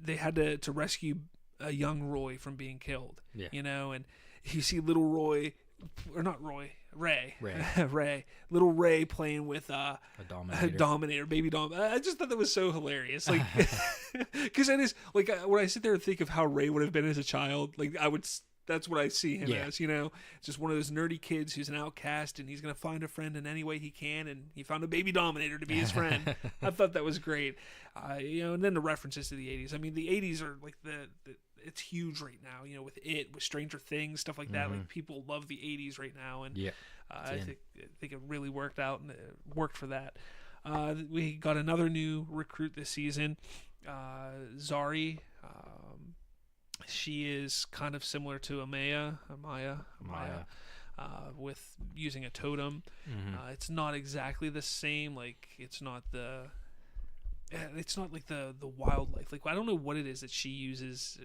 S1: they had to rescue a young Roy from being killed. And you see little Roy, or not Roy, Ray.
S2: Ray.
S1: Ray. Little Ray playing with
S2: A
S1: a Dominator, baby Dom. I just thought that was so hilarious. Like, because it is, like, when I sit there and think of how Ray would have been as a child, like, that's what I see him as, you know? Just one of those nerdy kids who's an outcast, and he's going to find a friend in any way he can, and he found a baby Dominator to be his friend. I thought that was great. You know, and then the references to the 80s. I mean, the 80s are, like, it's huge right now, you know, with Stranger Things, stuff like that. Like, people love the 80s right now, and I think it really worked out, and it worked for that. We got another new recruit this season, Zari. She is kind of similar to Amaya, with using a totem. It's not exactly the same. Like, it's not like the wildlife. Like, I don't know what it is that she uses.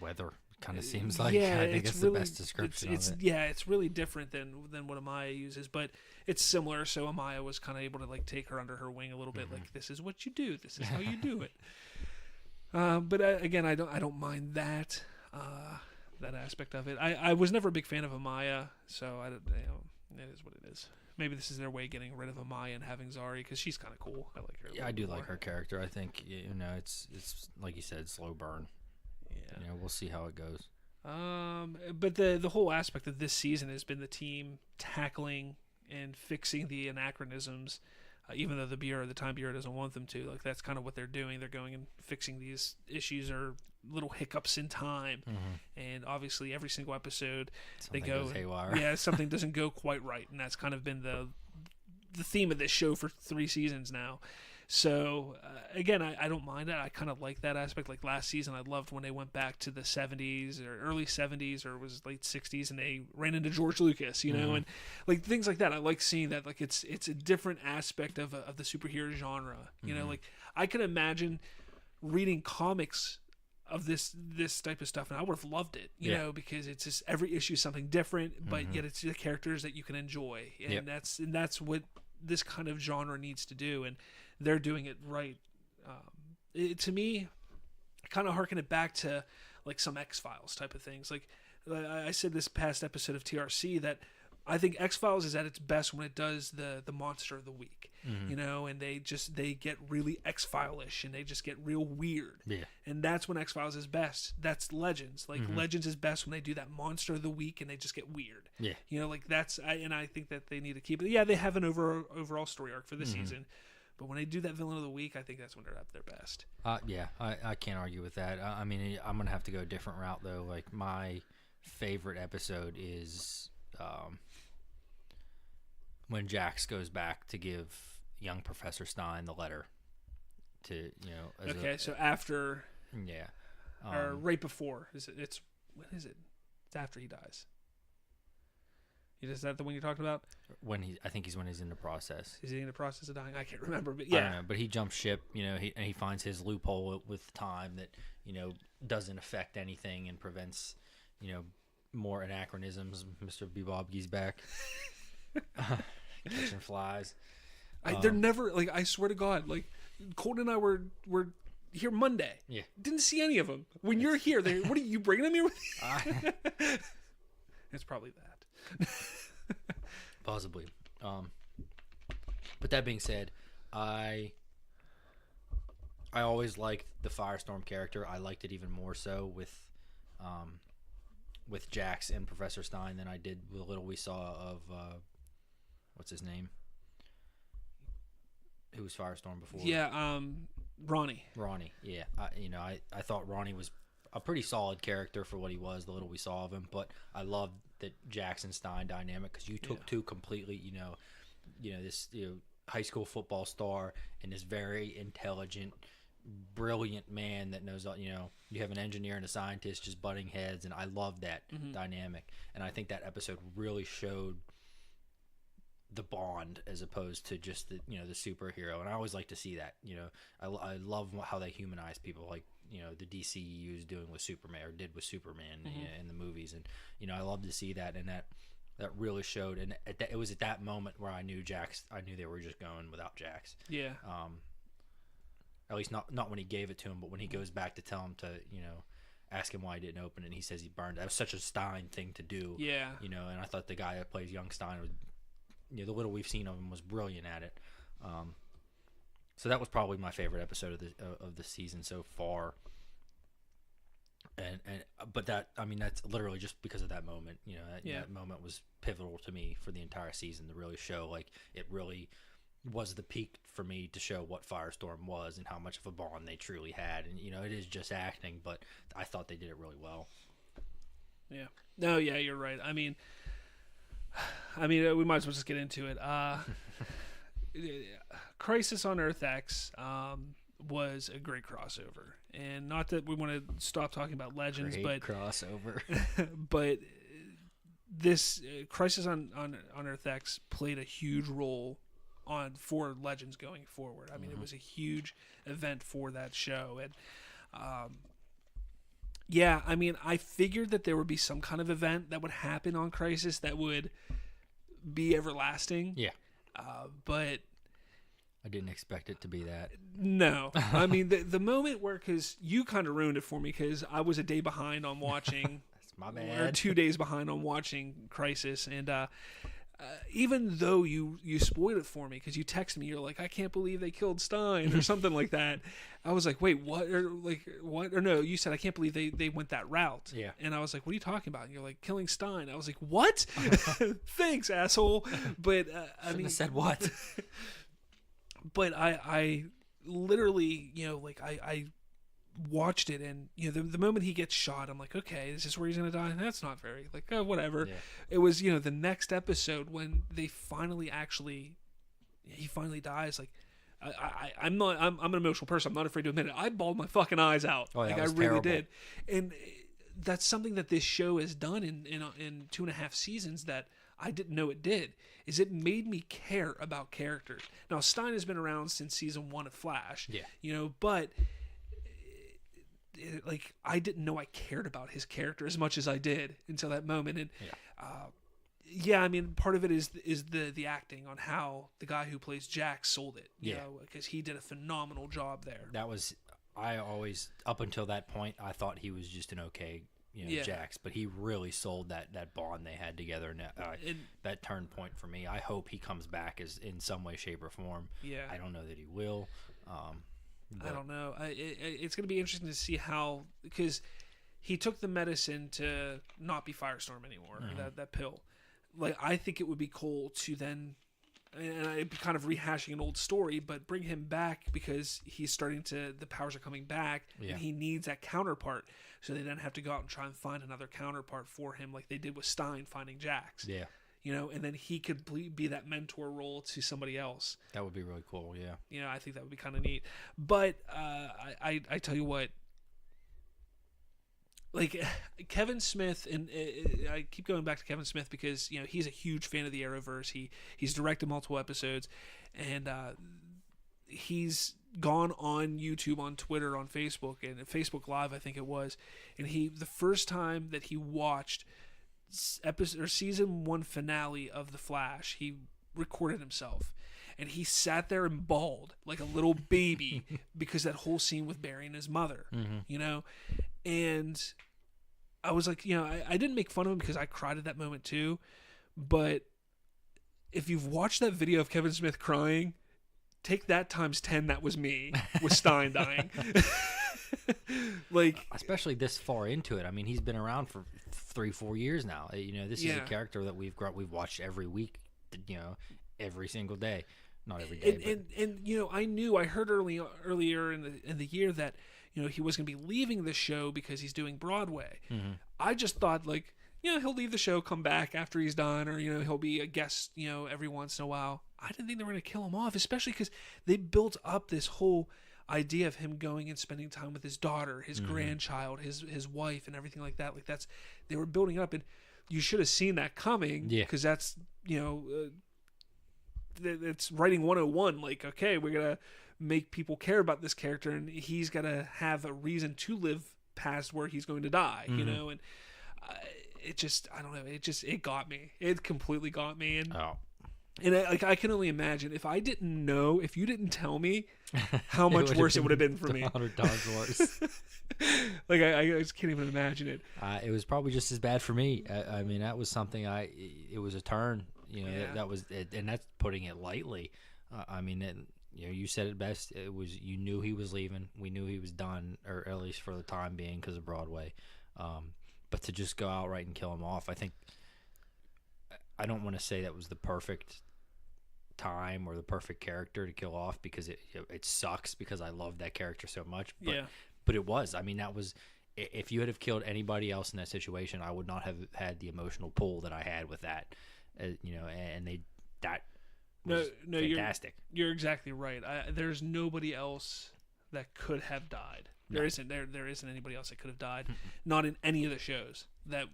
S2: Weather kind of seems like.
S1: Yeah,
S2: I think it's
S1: really,
S2: the best description of it.
S1: Yeah, it's really different than what Amaya uses, but it's similar. So Amaya was kind of able to, like, take her under her wing a little bit. Like, this is what you do. This is how you do it. But again, I don't mind that aspect of it. I was never a big fan of Amaya, so it is what it is. Maybe this is their way of getting rid of Amaya and having Zari, because she's kind of cool. I like her.
S2: Yeah, I do like her character. I think, you know, it's like you said, slow burn. Yeah, you know, we'll see how it goes.
S1: But the whole aspect of this season has been the team tackling and fixing the anachronisms. Even though the Time Bureau doesn't want them to. Like, that's kind of what they're doing. They're going and fixing these issues or little hiccups in time. And obviously, every single episode,
S2: something
S1: they go
S2: goes haywire.
S1: Yeah, something doesn't go quite right, and that's kind of been the theme of this show for 3 seasons now. So again, I don't mind that. I kind of like that aspect. Like, last season, I loved when they went back to the 70s or early 70s, or it was late 60s, and they ran into George Lucas, you know, and like things like that. I like seeing that. Like, it's a different aspect of the superhero genre. You know, like, I can imagine reading comics of this type of stuff, and I would have loved it, you know, because it's just every issue is something different, but yet it's the characters that you can enjoy, and that's what this kind of genre needs to do, and they're doing it right. To me, kind of harken it back to, like, some X-Files type of things. Like, I said this past episode of TRC that I think X-Files is at its best when it does the monster of the week, you know, and they get really X-File-ish, and they just get real weird. Yeah. And that's when X-Files is best. That's Legends. Like, Legends is best when they do that monster of the week and they just get weird. Yeah. You know, like, I think that they need to keep it. Yeah, they have an overall story arc for this season. But when they do that villain of the week, I think that's when they're at their best.
S2: Yeah, I can't argue with that. I mean, I'm going to have to go a different route, though. Like, my favorite episode is when Jax goes back to give young Professor Stein the letter to, you know...
S1: so after...
S2: Yeah.
S1: Or right before. When is it? It's after he dies. Is that the one you're talking about?
S2: I think when he's in the process.
S1: Is he in the process of dying? I can't remember, but yeah.
S2: I don't know, but he jumps ship, you know, he finds his loophole with time that, you know, doesn't affect anything and prevents, you know, more anachronisms. Mr. Bebobby's back. Catching flies.
S1: They're never, like, I swear to God, like, Colton and I were here Monday.
S2: Yeah.
S1: Didn't see any of them. When you're here, what are you bringing them here with you? It's probably that.
S2: Possibly. But that being said, I always liked the Firestorm character. I liked it even more so with Jax and Professor Stein than I did the little we saw of what's his name? Who was Firestorm before?
S1: Yeah, Ronnie.
S2: Ronnie, yeah. I thought Ronnie was a pretty solid character for what he was, the little we saw of him, but I loved the Jackson Stein dynamic, because you took two completely, this high school football star and this very intelligent, brilliant man that knows, you have an engineer and a scientist just butting heads, and I love that dynamic. And I think that episode really showed the bond as opposed to just the superhero. And I always like to see that. I love how they humanize people, like the DCU is doing with Superman, or did with Superman in the movies. And I love to see that, and that really showed. And it was at that moment where I knew they were just going without Jax.
S1: Yeah.
S2: At least not when he gave it to him, but when he goes back to tell him to ask him why he didn't open it, and he says he burned it. That was such a Stein thing to do.
S1: Yeah.
S2: You know, and I thought the guy that plays young Stein was, you know, the little we've seen of him was brilliant at it. So that was probably my favorite episode of the season so far. But that, I mean, that's literally just because of that moment. You know, that moment was pivotal to me for the entire season to really show, like, it really was the peak for me to show what Firestorm was and how much of a bond they truly had. And, you know, it is just acting, but I thought they did it really well.
S1: Yeah. No, yeah, you're right. I mean, we might as well just get into it. Crisis on Earth X was a great crossover. And not that we want to stop talking about Legends,
S2: Great crossover.
S1: but this Crisis on Earth X played a huge role for Legends going forward. I mean, it was a huge event for that show. And yeah, I mean, I figured that there would be some kind of event that would happen on Crisis that would be everlasting.
S2: Yeah.
S1: But
S2: I didn't expect it to be that.
S1: No. I mean, the moment where, because you kind of ruined it for me, because I was a day behind on watching.
S2: That's my bad.
S1: Or 2 days behind on watching Crisis. And even though you spoiled it for me, because you texted me, you're like, I can't believe they killed Stein or something like that. I was like, wait, what? Or like, what? Or no, you said, I can't believe they went that route.
S2: Yeah.
S1: And I was like, what are you talking about? And you're like, killing Stein. I was like, what? Thanks, asshole. But I mean,
S2: have said what?
S1: But I literally, you know, like I watched it, and you know, the moment he gets shot, I'm like, okay, is this where he's gonna die? And that's not very, like, oh, whatever.
S2: Yeah.
S1: It was, you know, the next episode when they finally he finally dies. Like, I'm an emotional person. I'm not afraid to admit it. I bawled my fucking eyes out.
S2: Oh, yeah,
S1: like,
S2: it was
S1: I really
S2: terrible.
S1: did. And that's something that this show has done in 2.5 seasons that I didn't know it did, is it made me care about characters. Now, Stein has been around since season 1 of Flash.
S2: Yeah.
S1: You know, but like, I didn't know I cared about his character as much as I did until that moment. And yeah, I mean, part of it is the acting on how the guy who plays Jack sold it. You know, because he did a phenomenal job there.
S2: That was, I always, up until that point, I thought he was just an okay, you know, Jax, but he really sold that bond they had together, and that turn point for me. I hope he comes back as in some way, shape, or form. Yeah, I don't know that he will.
S1: I don't know. It's going to be interesting to see how, because he took the medicine to not be Firestorm anymore. That pill. Like, I think it would be cool to then, and I'd be kind of rehashing an old story, but bring him back because he's starting to, the powers are coming back, and he needs that counterpart. So they then have to go out and try and find another counterpart for him, like they did with Stein finding Jax. Yeah. You know, and then he could be that mentor role to somebody else.
S2: That would be really cool, yeah.
S1: You know, I think that would be kind of neat. But I tell you what, like, Kevin Smith, and I keep going back to Kevin Smith because, you know, he's a huge fan of the Arrowverse. He's directed multiple episodes, and he's gone on YouTube, on Twitter, on Facebook, and Facebook Live, I think it was, and the first time that he watched season 1 finale of The Flash, he recorded himself, and he sat there and bawled like a little baby because that whole scene with burying his mother, you know, and I was like, you know, I didn't make fun of him because I cried at that moment too, but if you've watched that video of Kevin Smith crying, take that times 10. That was me with Stein dying. Like,
S2: especially this far into it. I mean, he's been around for 3-4 years now. You know, this is a character that we've watched every week. You know, every single day, not every day.
S1: And you know, I heard earlier in the year that, you know, he was going to be leaving the show because he's doing Broadway. I just thought, like, you know, he'll leave the show, come back after he's done, or, you know, he'll be a guest, you know, every once in a while. I didn't think they were going to kill him off, especially because they built up this whole idea of him going and spending time with his daughter, his grandchild, his wife, and everything like that. Like, they were building up, and you should have seen that coming, because that's, you know, it's writing 101. Like, okay, we're gonna make people care about this character, and he's gotta have a reason to live past where he's going to die, you know. And it just, I don't know, it got me. It completely got me. And And I can only imagine if I didn't know, if you didn't tell me how much worse it would have been for me.
S2: 100 times worse.
S1: Like I just can't even imagine it.
S2: It was probably just as bad for me. I mean, that was something it was a turn, that was, and that's putting it lightly. I mean, you said it best. It was, you knew he was leaving. We knew he was done, or at least for the time being, because of Broadway. But to just go outright and kill him off, I don't want to say that was the perfect time or the perfect character to kill off, because it sucks, because I love that character so much. But it was. I mean, that was, if you had have killed anybody else in that situation, I would not have had the emotional pull that I had with that. And that was fantastic.
S1: You're exactly right. There's nobody else that could have died. There isn't anybody else that could have died. Not in any of the shows, that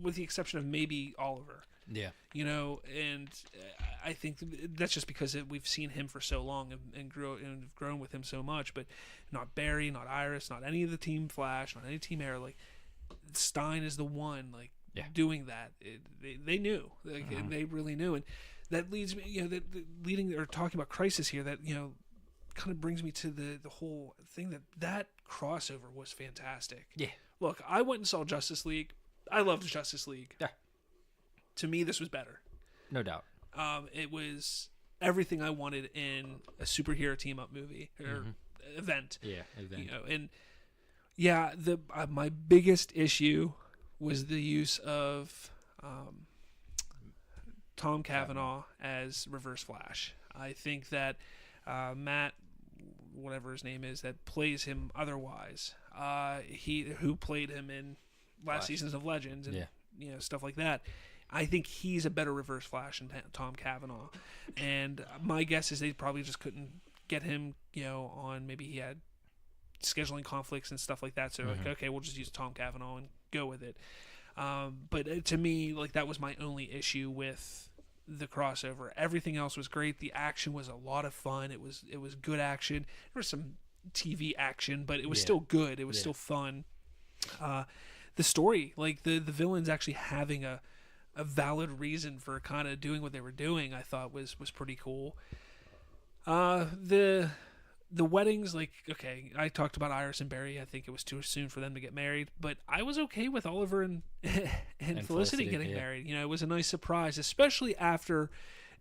S1: with the exception of maybe Oliver.
S2: Yeah.
S1: And I think that's just because we've seen him for so long and grown with him so much. But not Barry, not Iris, not any of the Team Flash, not any Team Arrow. Like, Stein is the one doing that. They knew, and they really knew, and that leads me, leading or talking about Crisis here. That kind of brings me to the whole thing that crossover was fantastic.
S2: Yeah.
S1: Look, I went and saw Justice League. I loved Justice League.
S2: Yeah.
S1: To me, this was better.
S2: No doubt.
S1: It was everything I wanted in a superhero team-up movie or event.
S2: Yeah, event.
S1: And my biggest issue was the use of Tom Cavanaugh as Reverse Flash. I think that Matt, whatever his name is, that plays him otherwise, who played him in last seasons of Legends and stuff like that. I think he's a better Reverse Flash than Tom Cavanaugh. And my guess is they probably just couldn't get him, on, maybe he had scheduling conflicts and stuff like that. So, okay, we'll just use Tom Cavanaugh and go with it. But to me, that was my only issue with the crossover. Everything else was great. The action was a lot of fun. It was good action. There was some TV action, but it was still good. It was still fun. The story, the villains actually having a valid reason for kind of doing what they were doing, I thought was pretty cool. The weddings, okay, I talked about Iris and Barry. I think it was too soon for them to get married, but I was okay with Oliver and Felicity getting married. It was a nice surprise, especially after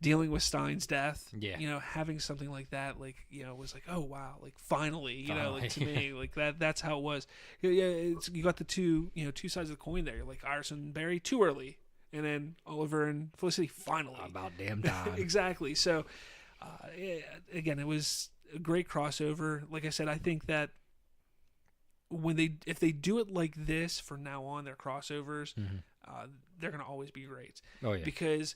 S1: dealing with Stein's death. Yeah. Having something like that, was oh wow, finally, to me, that's how it was. You got the two sides of the coin there. Iris and Barry too early. And then Oliver and Felicity finally.
S2: About damn time.
S1: Exactly. So, again, it was a great crossover. Like I said, I think that if they do it like this from now on, their crossovers, they're going to always be great.
S2: Oh, yeah.
S1: Because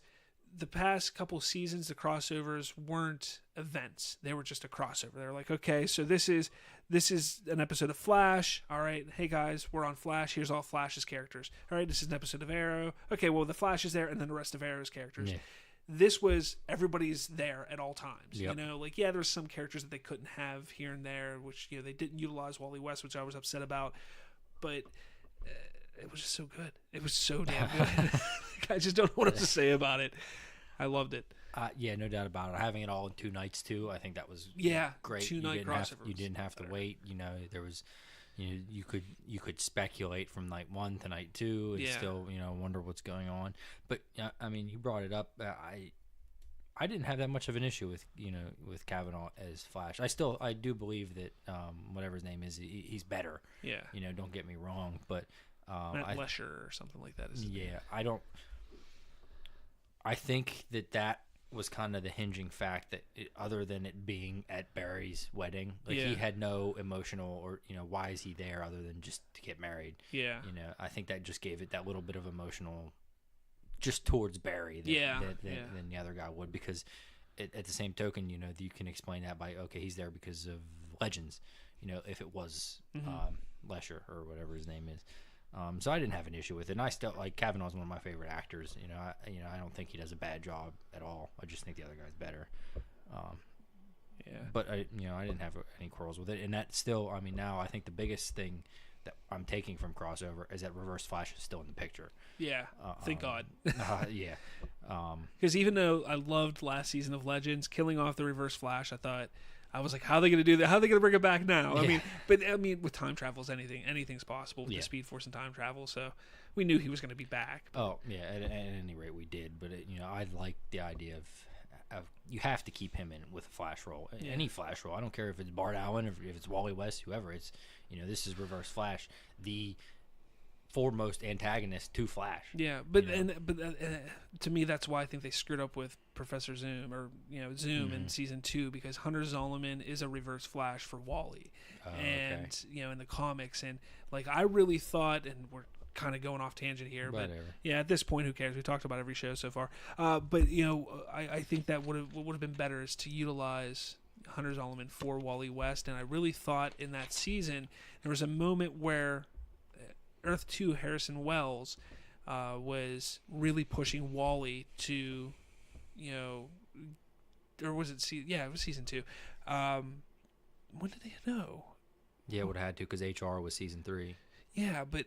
S1: the past couple seasons, the crossovers weren't events. They were just a crossover. They were okay, so this is an episode of Flash. All right, hey guys, we're on Flash. Here's all Flash's characters. All right, this is an episode of Arrow. Okay, well, the Flash is there, and then the rest of Arrow's characters. Yeah. This was everybody's there at all times. Yep. There was some characters that they couldn't have here and there, which they didn't utilize Wally West, which I was upset about. But it was just so good. It was so damn good. I just don't know what else to say about it. I loved it.
S2: Yeah, no doubt about it. Having it all in 2 nights too, I think that was great.
S1: 2-night crossovers.
S2: You didn't have to wait. There was, you could speculate from night 1 to night 2 and still wonder what's going on. But I mean, you brought it up. I didn't have that much of an issue with Kavanaugh as Flash. I do believe that whatever his name is, he's better.
S1: Yeah.
S2: Don't get me wrong, but
S1: Matt Lesher or something like that.
S2: I think that was kind of the hinging fact that other than it being at Barry's wedding, he had no emotional or why is he there other than just to get married.
S1: Yeah.
S2: I think that just gave it that little bit of emotional just towards Barry than the other guy would, because at the same token, you can explain that by he's there because of Legends. If it was Lesher or whatever his name is. So I didn't have an issue with it. And I still Kavanaugh's one of my favorite actors. I don't think he does a bad job at all. I just think the other guy's better. But I didn't have any quarrels with it. And that still, now I think the biggest thing that I'm taking from crossover is that Reverse Flash is still in the picture.
S1: Yeah, thank God.
S2: Yeah.
S1: Because even though I loved last season of Legends, killing off the Reverse Flash, I was like, how are they going to do that? How are they going to bring it back now?
S2: Yeah.
S1: I mean, with time travel, anything's possible with the Speed Force and time travel. So we knew he was going to be back. But.
S2: Oh yeah, at any rate we did. But I like the idea of you have to keep him in with a Flash role, any Flash role. I don't care if it's Bart Allen, if it's Wally West, whoever. It's this is Reverse Flash, the foremost antagonist to Flash.
S1: Yeah, but to me, that's why I think they screwed up with Professor Zoom or Zoom in season 2, because Hunter Zolomon is a Reverse Flash for Wally, and in the comics, and like I really thought, and we're kind of going off tangent here, but at this point, who cares? We talked about every show so far, but I think that what would have been better is to utilize Hunter Zolomon for Wally West, and I really thought in that season there was a moment where Earth 2 Harrison Wells was really pushing Wally to, or was it it was season 2. When did they know?
S2: Yeah, it would have had to, because HR was season 3.
S1: Yeah, but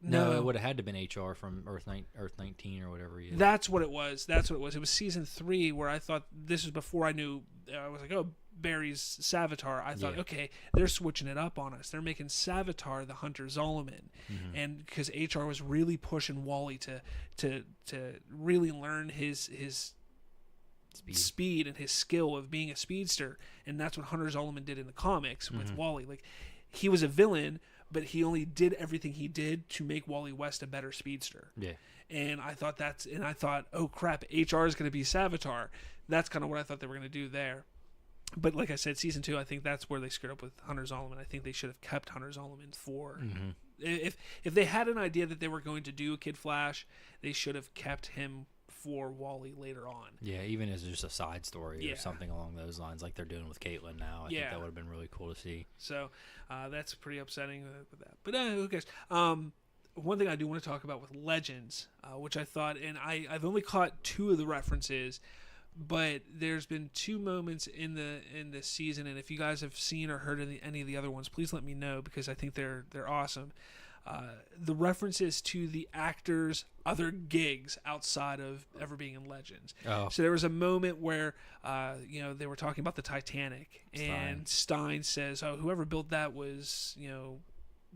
S2: no, it would have had to been HR from Earth 19 or whatever.
S1: That's what it was. It was season 3 where I thought, this was before I knew. I was like, oh, Barry's Savitar. I thought, okay, they're switching it up on us. They're making Savitar the Hunter Zolomon, and because HR was really pushing Wally to really learn his speed and his skill of being a speedster, and that's what Hunter Zolomon did in the comics with Wally. Like, he was a villain, but he only did everything he did to make Wally West a better speedster. Yeah. And I thought, oh crap, HR is going to be Savitar. That's kind of what I thought they were going to do there. But like I said, season 2, I think that's where they screwed up with Hunter Zolomon. I think they should have kept Hunter Zolomon for. If they had an idea that they were going to do a Kid Flash, they should have kept him for Wally later on.
S2: Yeah, even as just a side story or something along those lines, like they're doing with Caitlin now. I think that would have been really cool to see.
S1: So that's pretty upsetting with that. But who cares? One thing I do want to talk about with Legends, which I thought, and I've only caught 2 of the references, but there's been 2 moments in this season, and if you guys have seen or heard any of the other ones, please let me know, because I think they're awesome. The references to the actors' other gigs outside of ever being in Legends. Oh. So there was a moment where, they were talking about the Titanic, and Stein says, "Oh, whoever built that was,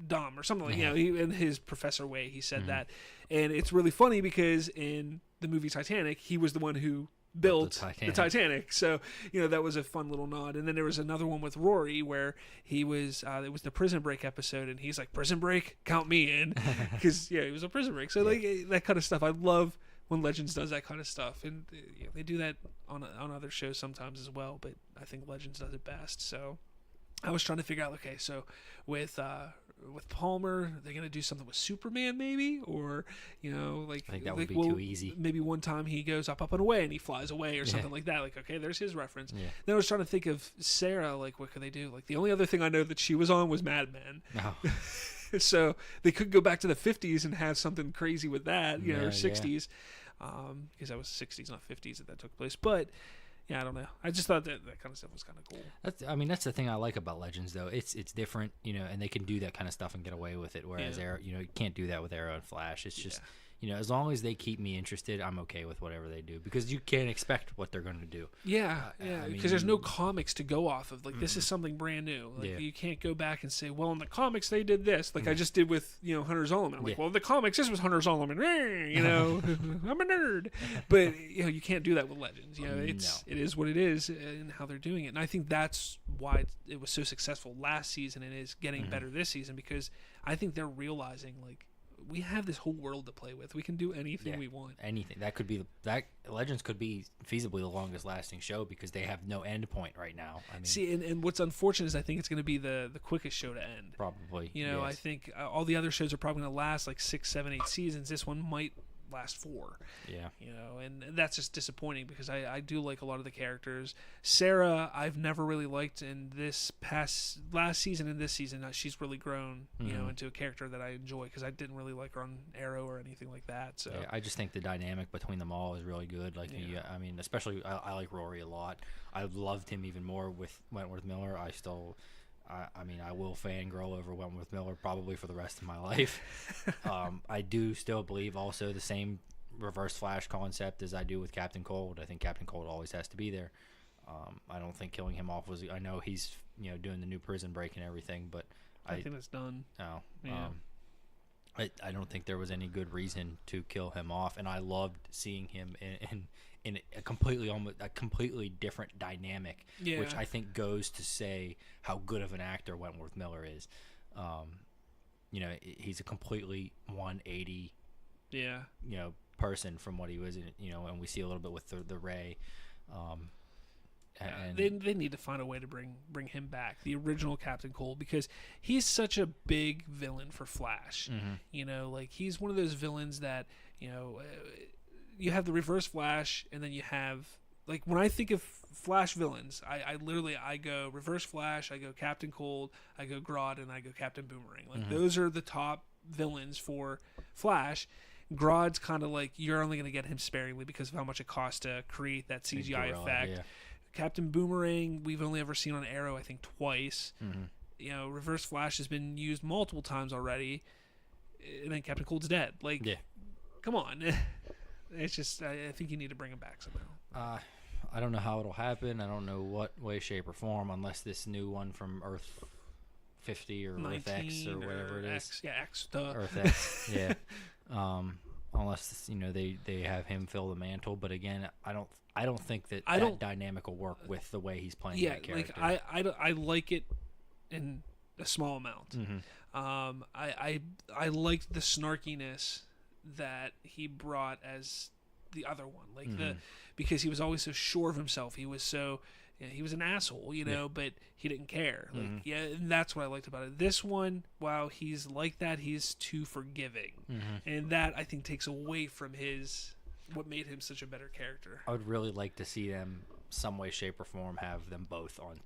S1: dumb," or something like, in his professor way, he said that, and it's really funny because in the movie Titanic, he was the one who built the Titanic. So that was a fun little nod. And then there was another one with Rory where he was it was the Prison Break episode, and he's like, "Prison Break, count me in," because he was a Prison Break. So like that kind of stuff, I love when Legends does that kind of stuff, and they do that on other shows sometimes as well, but I think Legends does it best. So I was trying to figure out, okay, so with Palmer, they're gonna do something with Superman, maybe, or like,
S2: I think that would be too easy.
S1: Maybe one time he goes up and away, and he flies away, or something like that. Like, okay, there's his reference. Yeah. Then I was trying to think of Sarah. Like, what could they do? Like, the only other thing I know that she was on was Mad Men. Oh. So they could go back to the 50s and have something crazy with that, or 60s, because that was 60s, not 50s, that took place. But yeah, I don't know. I just thought that kind of stuff was kind of cool.
S2: That's the thing I like about Legends, though. It's different, and they can do that kind of stuff and get away with it. Whereas Arrow, you can't do that with Arrow and Flash. It's just, as long as they keep me interested, I'm okay with whatever they do, because you can't expect what they're going to do.
S1: Yeah, because there's no comics to go off of. Like, this is something brand new. Like, you can't go back and say, well, in the comics they did this. Like I just did with Hunter Zolomon. I'm like, well, in the comics this was Hunter Zolomon. I'm a nerd. But you can't do that with Legends. It is what it is, and how they're doing it. And I think that's why it was so successful last season and is getting better this season, because I think they're realizing, like, we have this whole world to play with. We can do anything we want.
S2: Anything. That could be Legends could be feasibly the longest lasting show, because they have no end point right now. I mean,
S1: see, and what's unfortunate is I think it's going to be the quickest show to end.
S2: Probably.
S1: Yes. I think all the other shows are probably going to last like 6, 7, 8 seasons. This one might last 4. Yeah. And that's just disappointing, because I do like a lot of the characters. Sarah, I've never really liked in this last season and this season. She's really grown, into a character that I enjoy, because I didn't really like her on Arrow or anything like that. So
S2: I just think the dynamic between them all is really good. Like, especially I like Rory a lot. I loved him even more with Wentworth Miller. I mean, I will fangirl over Wentworth Miller probably for the rest of my life. I do still believe also the same Reverse Flash concept as I do with Captain Cold. I think Captain Cold always has to be there. I don't think killing him off was. I know he's doing the new prison break and everything, but
S1: I think that's done.
S2: No,
S1: Yeah.
S2: I don't think there was any good reason to kill him off, and I loved seeing him in a completely different dynamic, which I think goes to say how good of an actor Wentworth Miller is. He's a completely 180 person from what he was in, and we see a little bit with the Ray.
S1: And they need to find a way to bring him back, the original Captain Cold, because he's such a big villain for Flash.
S2: Mm-hmm.
S1: He's one of those villains that you have the Reverse Flash, and then you have when I think of Flash villains, I literally go Reverse Flash, I go Captain Cold, I go Grodd, and I go Captain Boomerang.
S2: Mm-hmm.
S1: Those are the top villains for Flash. Grodd's kind of you're only going to get him sparingly because of how much it costs to create that CGI effect.
S2: Yeah.
S1: Captain Boomerang, we've only ever seen on Arrow, I think, twice.
S2: Mm-hmm.
S1: Reverse Flash has been used multiple times already, and then Captain Cold's dead. Come on. It's just, I think you need to bring him back somehow.
S2: I don't know how it'll happen. I don't know what way, shape, or form, unless this new one from Earth 50 or Earth X or whatever it is.
S1: X, yeah, X. Duh.
S2: Earth X, yeah. Unless they have him fill the mantle, but again, I don't think that dynamic will work with the way he's playing that character.
S1: I like it in a small amount.
S2: Mm-hmm.
S1: I liked the snarkiness that he brought as the other one, because he was always so sure of himself. He was so he was an asshole, but he didn't care. And that's what I liked about it. This one, while he's like that, he's too forgiving, and that I think takes away from what made him such a better character.
S2: I would really like to see them, some way, shape, or form, have them both on,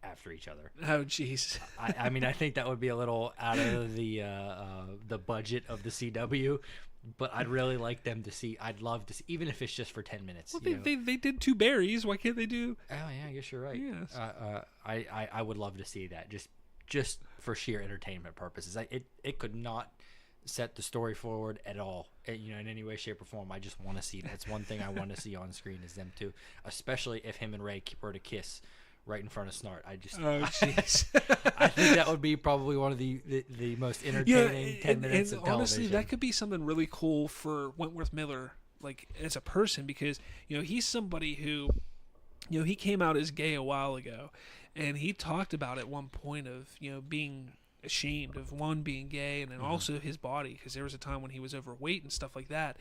S2: after each other.
S1: Oh, jeez.
S2: I mean, I think that would be a little out of the budget of the CW, but I'd really like them to see. I'd love to see, even if it's just for 10 minutes.
S1: Well, they did two Barrys. Why can't they do?
S2: Oh yeah, I guess you're right.
S1: Yes.
S2: I would love to see that just for sheer entertainment purposes. It could not set the story forward at all, in any way, shape, or form. I just want to see. That's one thing I want to see on screen is them two, especially if him and Ray were to kiss right in front of Snart. I think that would be probably one of the most entertaining 10 minutes of television.
S1: Honestly, that could be something really cool for Wentworth Miller, as a person, because he's somebody who he came out as gay a while ago, and he talked about at one point of being ashamed of being gay, and then also his body, because there was a time when he was overweight and stuff like that.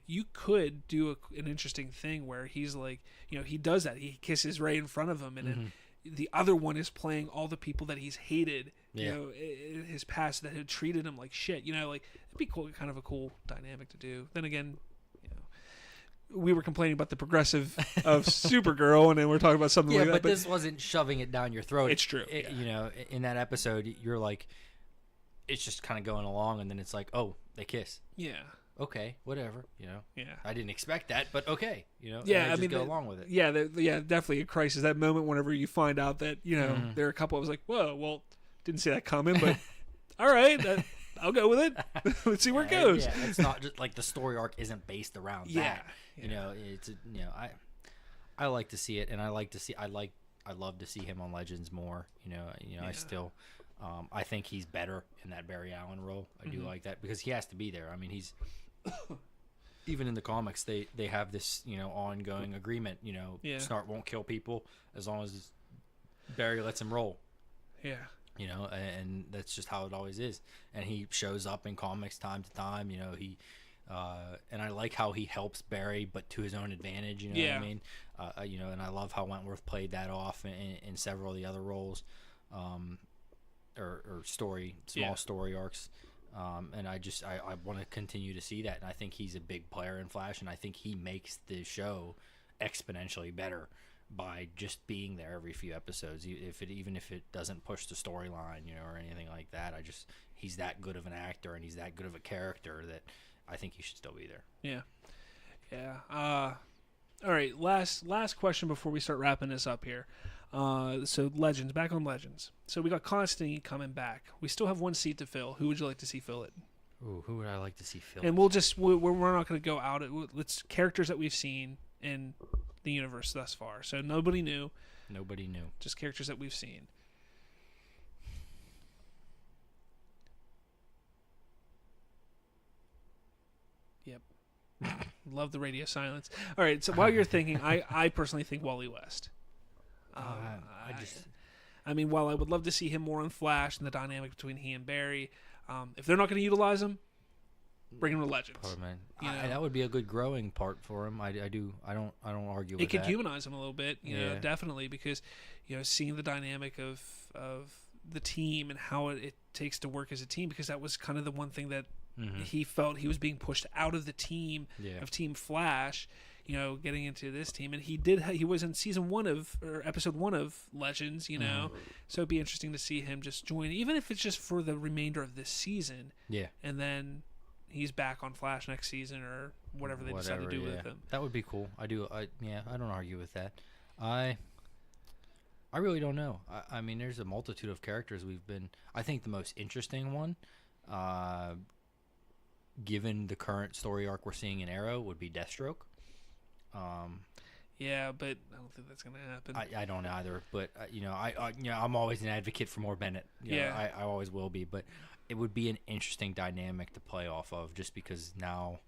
S1: You could do an interesting thing where he's he does that. He kisses Ray in front of him, and then the other one is playing all the people that he's hated, in his past, that had treated him like shit. It'd be cool, kind of a cool dynamic to do. Then again, we were complaining about the progressive of Supergirl, and then we're talking about something like that.
S2: But this wasn't shoving it down your throat.
S1: It's true.
S2: In that episode, you're it's just kind of going along, and then it's oh, they kiss.
S1: Yeah.
S2: Okay, whatever.
S1: Yeah.
S2: I didn't expect that, but okay.
S1: Yeah,
S2: I mean, go along with it.
S1: Yeah, definitely a crisis. That moment whenever you find out that there are a couple. I was like, whoa, well, didn't see that coming, but all right. I'll go with it. Let's see where it goes.
S2: Yeah, it's not just the story arc isn't based around that. It's I like to see it, and I love to see him on Legends more. I still, I think he's better in that Barry Allen role. I do like that because he has to be there. I mean, he's even in the comics they have this ongoing agreement. Snart won't kill people as long as Barry lets him roll.
S1: Yeah.
S2: And that's just how it always is. And he shows up in comics time to time. He and I like how he helps Barry, but to his own advantage. What I mean? And I love how Wentworth played that off in several of the other roles, or small story arcs. And I want to continue to see that. And I think he's a big player in Flash, and I think he makes the show exponentially better by just being there every few episodes, even if it doesn't push the storyline, or anything like that. He's that good of an actor, and he's that good of a character that I think he should still be there.
S1: Yeah. All right. Last question before we start wrapping this up here. So Legends, back on Legends. So we got Constantine coming back. We still have one seat to fill. Who would you like to see fill it?
S2: Ooh, who would I like to see fill?
S1: And we're not going to go out. It's characters that we've seen in the universe thus far. So nobody new.
S2: Nobody new.
S1: Just characters that we've seen. Yep. Love the radio silence. All right. So while you're thinking, I personally think Wally West. I mean, while I would love to see him more on Flash and the dynamic between he and Barry, if they're not going to utilize him, bring him to Legends.
S2: Poor man. That would be a good growing part for him. I don't argue with that.
S1: It could humanize him a little bit, you know, definitely, because seeing the dynamic of the team and how it takes to work as a team, because that was kind of the one thing that he felt he was being pushed out of the team of Team Flash. Getting into this team, and he was in episode 1 of Legends, so it'd be interesting to see him just join, even if it's just for the remainder of this season. Yeah. And then he's back on Flash next season or whatever they decide to do with him.
S2: That would be cool. I don't argue with that. I really don't know. I mean, there's a multitude of characters I think the most interesting one, given the current story arc we're seeing in Arrow, would be Deathstroke.
S1: Yeah, but I don't think that's going to happen.
S2: I don't either, but I'm always an advocate for more Bennett. I always will be, but it would be an interesting dynamic to play off of, just because now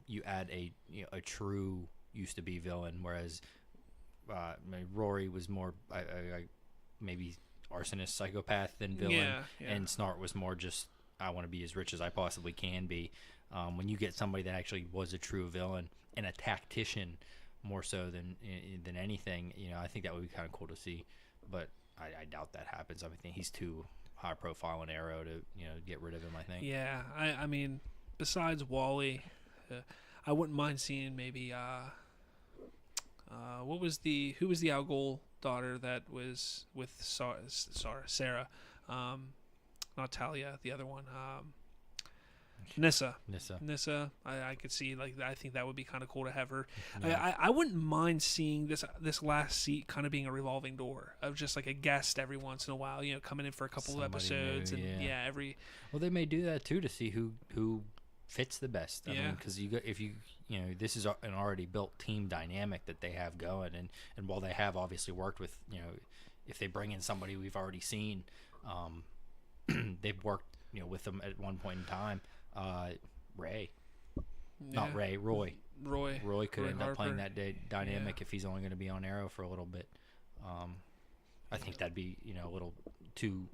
S2: you add a true used to be villain, whereas Rory was more maybe arsonist, psychopath than villain, and Snart was more just I want to be as rich as I possibly can be. When you get somebody that actually was a true villain and a tactician more so than anything, I think that would be kind of cool to see. But I doubt that happens. I think he's too high profile in Arrow to get rid of him, I think.
S1: Yeah, I mean, besides Wally, I wouldn't mind seeing maybe who was the Algol daughter that was with Sarah, not Talia, the other one. Nissa. I could see, I think that would be kind of cool to have her. Yeah. I wouldn't mind seeing this last seat kind of being a revolving door of just like a guest every once in a while, coming in for a couple of episodes new, and every.
S2: Well, they may do that too, to see who fits the best. I mean, because if you this is an already built team dynamic that they have going, and while they have obviously worked with if they bring in somebody we've already seen, they've worked with them at one point in time. Roy. Roy could end up playing that dynamic if he's only going to be on Arrow for a little bit. I think that'd be a little too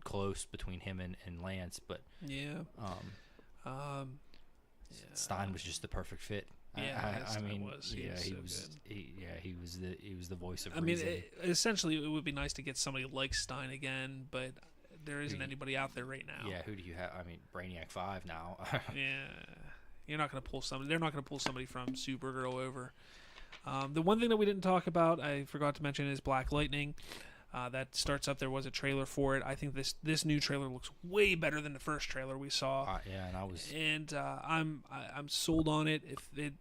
S2: close between him and Lance, but Stein was just the perfect fit.
S1: I mean,
S2: he was the voice of
S1: reason.
S2: Mean,
S1: essentially, it would be nice to get somebody like Stein again, but there isn't anybody out there right now.
S2: Yeah, who do you have? I mean, Brainiac 5 now.
S1: Yeah, you're not going to pull somebody. They're not going to pull somebody from Supergirl over. The one thing that we didn't talk about, I forgot to mention, is Black Lightning. That starts up. There was a trailer for it. I think this new trailer looks way better than the first trailer we saw. I'm sold on it.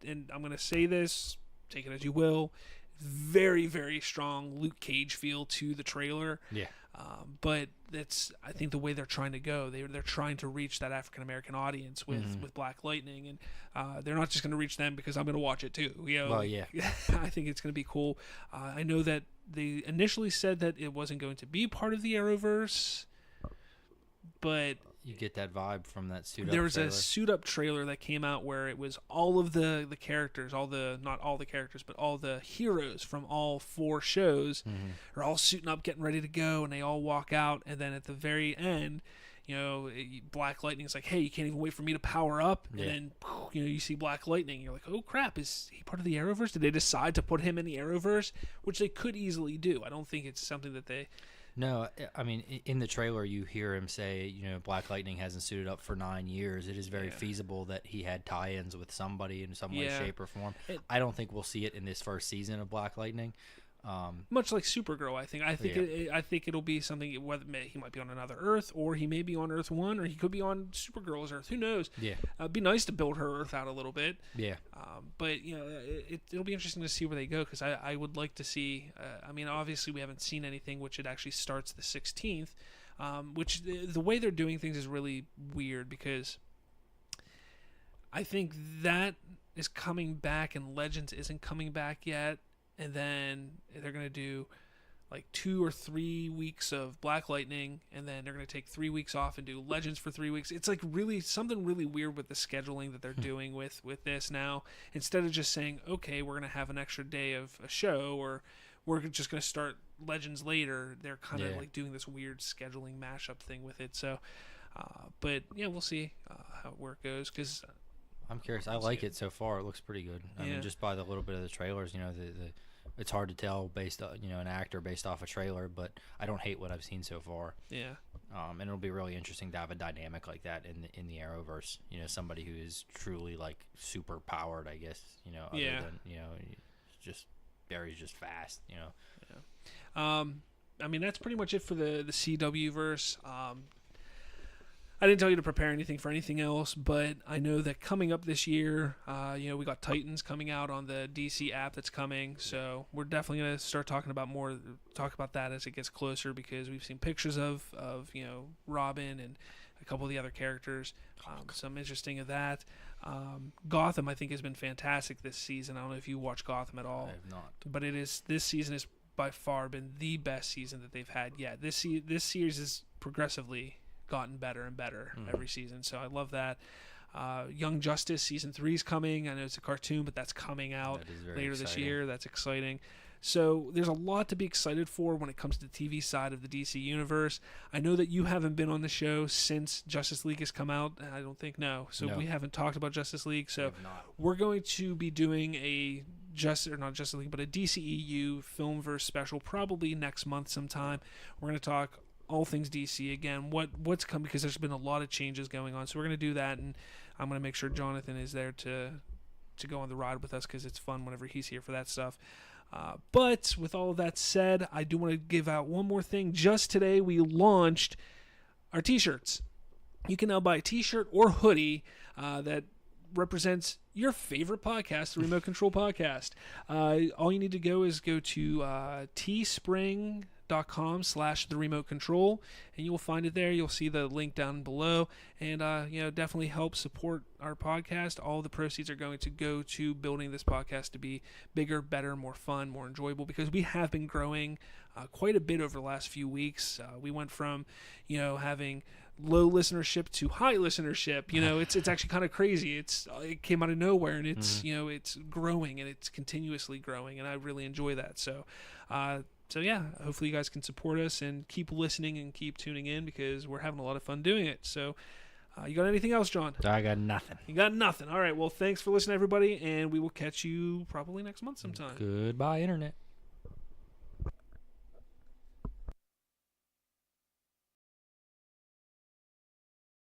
S1: And I'm going to say this, take it as you will. Very, very strong Luke Cage feel to the trailer. Yeah. But I think the way they're trying to go, they're trying to reach that African American audience with Black Lightning, and they're not just going to reach them because I'm going to watch it too.
S2: Well, yeah.
S1: I think it's going to be cool. I know that they initially said that it wasn't going to be part of the Arrowverse, but
S2: you get that vibe from that suit up.
S1: There was a suit up trailer that came out where it was all of the characters, not all the characters, but all the heroes from all 4 shows are all suiting up, getting ready to go, and they all walk out, and then at the very end, Black Lightning's like, hey, you can't even wait for me to power up, and then you see Black Lightning, you're like, oh crap, is he part of the Arrowverse? Did they decide to put him in the Arrowverse? Which they could easily do. I don't think it's something that they...
S2: No, I mean, in the trailer, you hear him say, Black Lightning hasn't suited up for 9 years. It is very feasible that he had tie-ins with somebody in some way, shape, or form. I don't think we'll see it in this first season of Black Lightning.
S1: Much like Supergirl, I think. I think it'll be something. Whether he might be on another Earth, or he may be on Earth 1, or he could be on Supergirl's Earth. Who knows?
S2: Yeah.
S1: It'd be nice to build her Earth out a little bit.
S2: Yeah.
S1: But it'll be interesting to see where they go, because I would like to see. I mean, obviously we haven't seen anything, which it actually starts the 16th. Which the way they're doing things is really weird, because I think that is coming back and Legends isn't coming back yet. And then they're going to do like 2 or 3 weeks of Black Lightning, and then they're going to take 3 weeks off and do Legends for 3 weeks. It's like really something really weird with the scheduling that they're doing with this now. Instead of just saying, okay, we're going to have an extra day of a show, or we're just going to start Legends later, they're kind of like doing this weird scheduling mashup thing with it. So, but yeah, we'll see where it goes, because
S2: I'm curious. I like it so far. It looks pretty good. I mean, just by the little bit of the trailers, it's hard to tell based on, an actor based off a trailer, but I don't hate what I've seen so far.
S1: Yeah.
S2: And it'll be really interesting to have a dynamic like that in the Arrowverse. Somebody who is truly like super powered, I guess. Other than just Barry's just fast.
S1: Yeah. I mean, that's pretty much it for the CW verse. I didn't tell you to prepare anything for anything else, but I know that coming up this year, we got Titans coming out on the DC app that's coming, so we're definitely going to start talking about that as it gets closer, because we've seen pictures of Robin and a couple of the other characters, some interesting of that. Gotham, I think, has been fantastic this season. I don't know if you watch Gotham at all.
S2: I have not.
S1: But this season has by far been the best season that they've had yet. This series has progressively gotten better and better every season, so I love that. Young Justice season 3 is coming. I know it's a cartoon, but that's coming out later this year. That's exciting. So there's a lot to be excited for when it comes to the TV side of the DC universe. I know that you haven't been on the show since Justice League has come out. I don't think we haven't talked about Justice League. So we're going to be doing a not Justice League, but a DCEU Filmverse special probably next month sometime. We're going to talk all things DC again, what's coming, because there's been a lot of changes going on, so we're going to do that, and I'm going to make sure Jonathan is there to go on the ride with us, because it's fun whenever he's here for that stuff. But with all of that said, I do want to give out one more thing. Just today we launched our t-shirts. You can now buy a t-shirt or hoodie that represents your favorite podcast, the Remote Control Podcast. All you need to go to teespring.com/the remote control, and you will find it there. You'll see the link down below, and definitely help support our podcast. All the proceeds are going to go to building this podcast to be bigger, better, more fun, more enjoyable, because we have been growing quite a bit over the last few weeks. We went from having low listenership to high listenership. It's actually kind of crazy. It came out of nowhere, and it's it's growing, and it's continuously growing, and I really enjoy that. So yeah, hopefully you guys can support us and keep listening and keep tuning in, because we're having a lot of fun doing it. So you got anything else, John?
S2: I got nothing.
S1: You got nothing. All right, well, thanks for listening, everybody, and we will catch you probably next month sometime.
S2: Goodbye, Internet.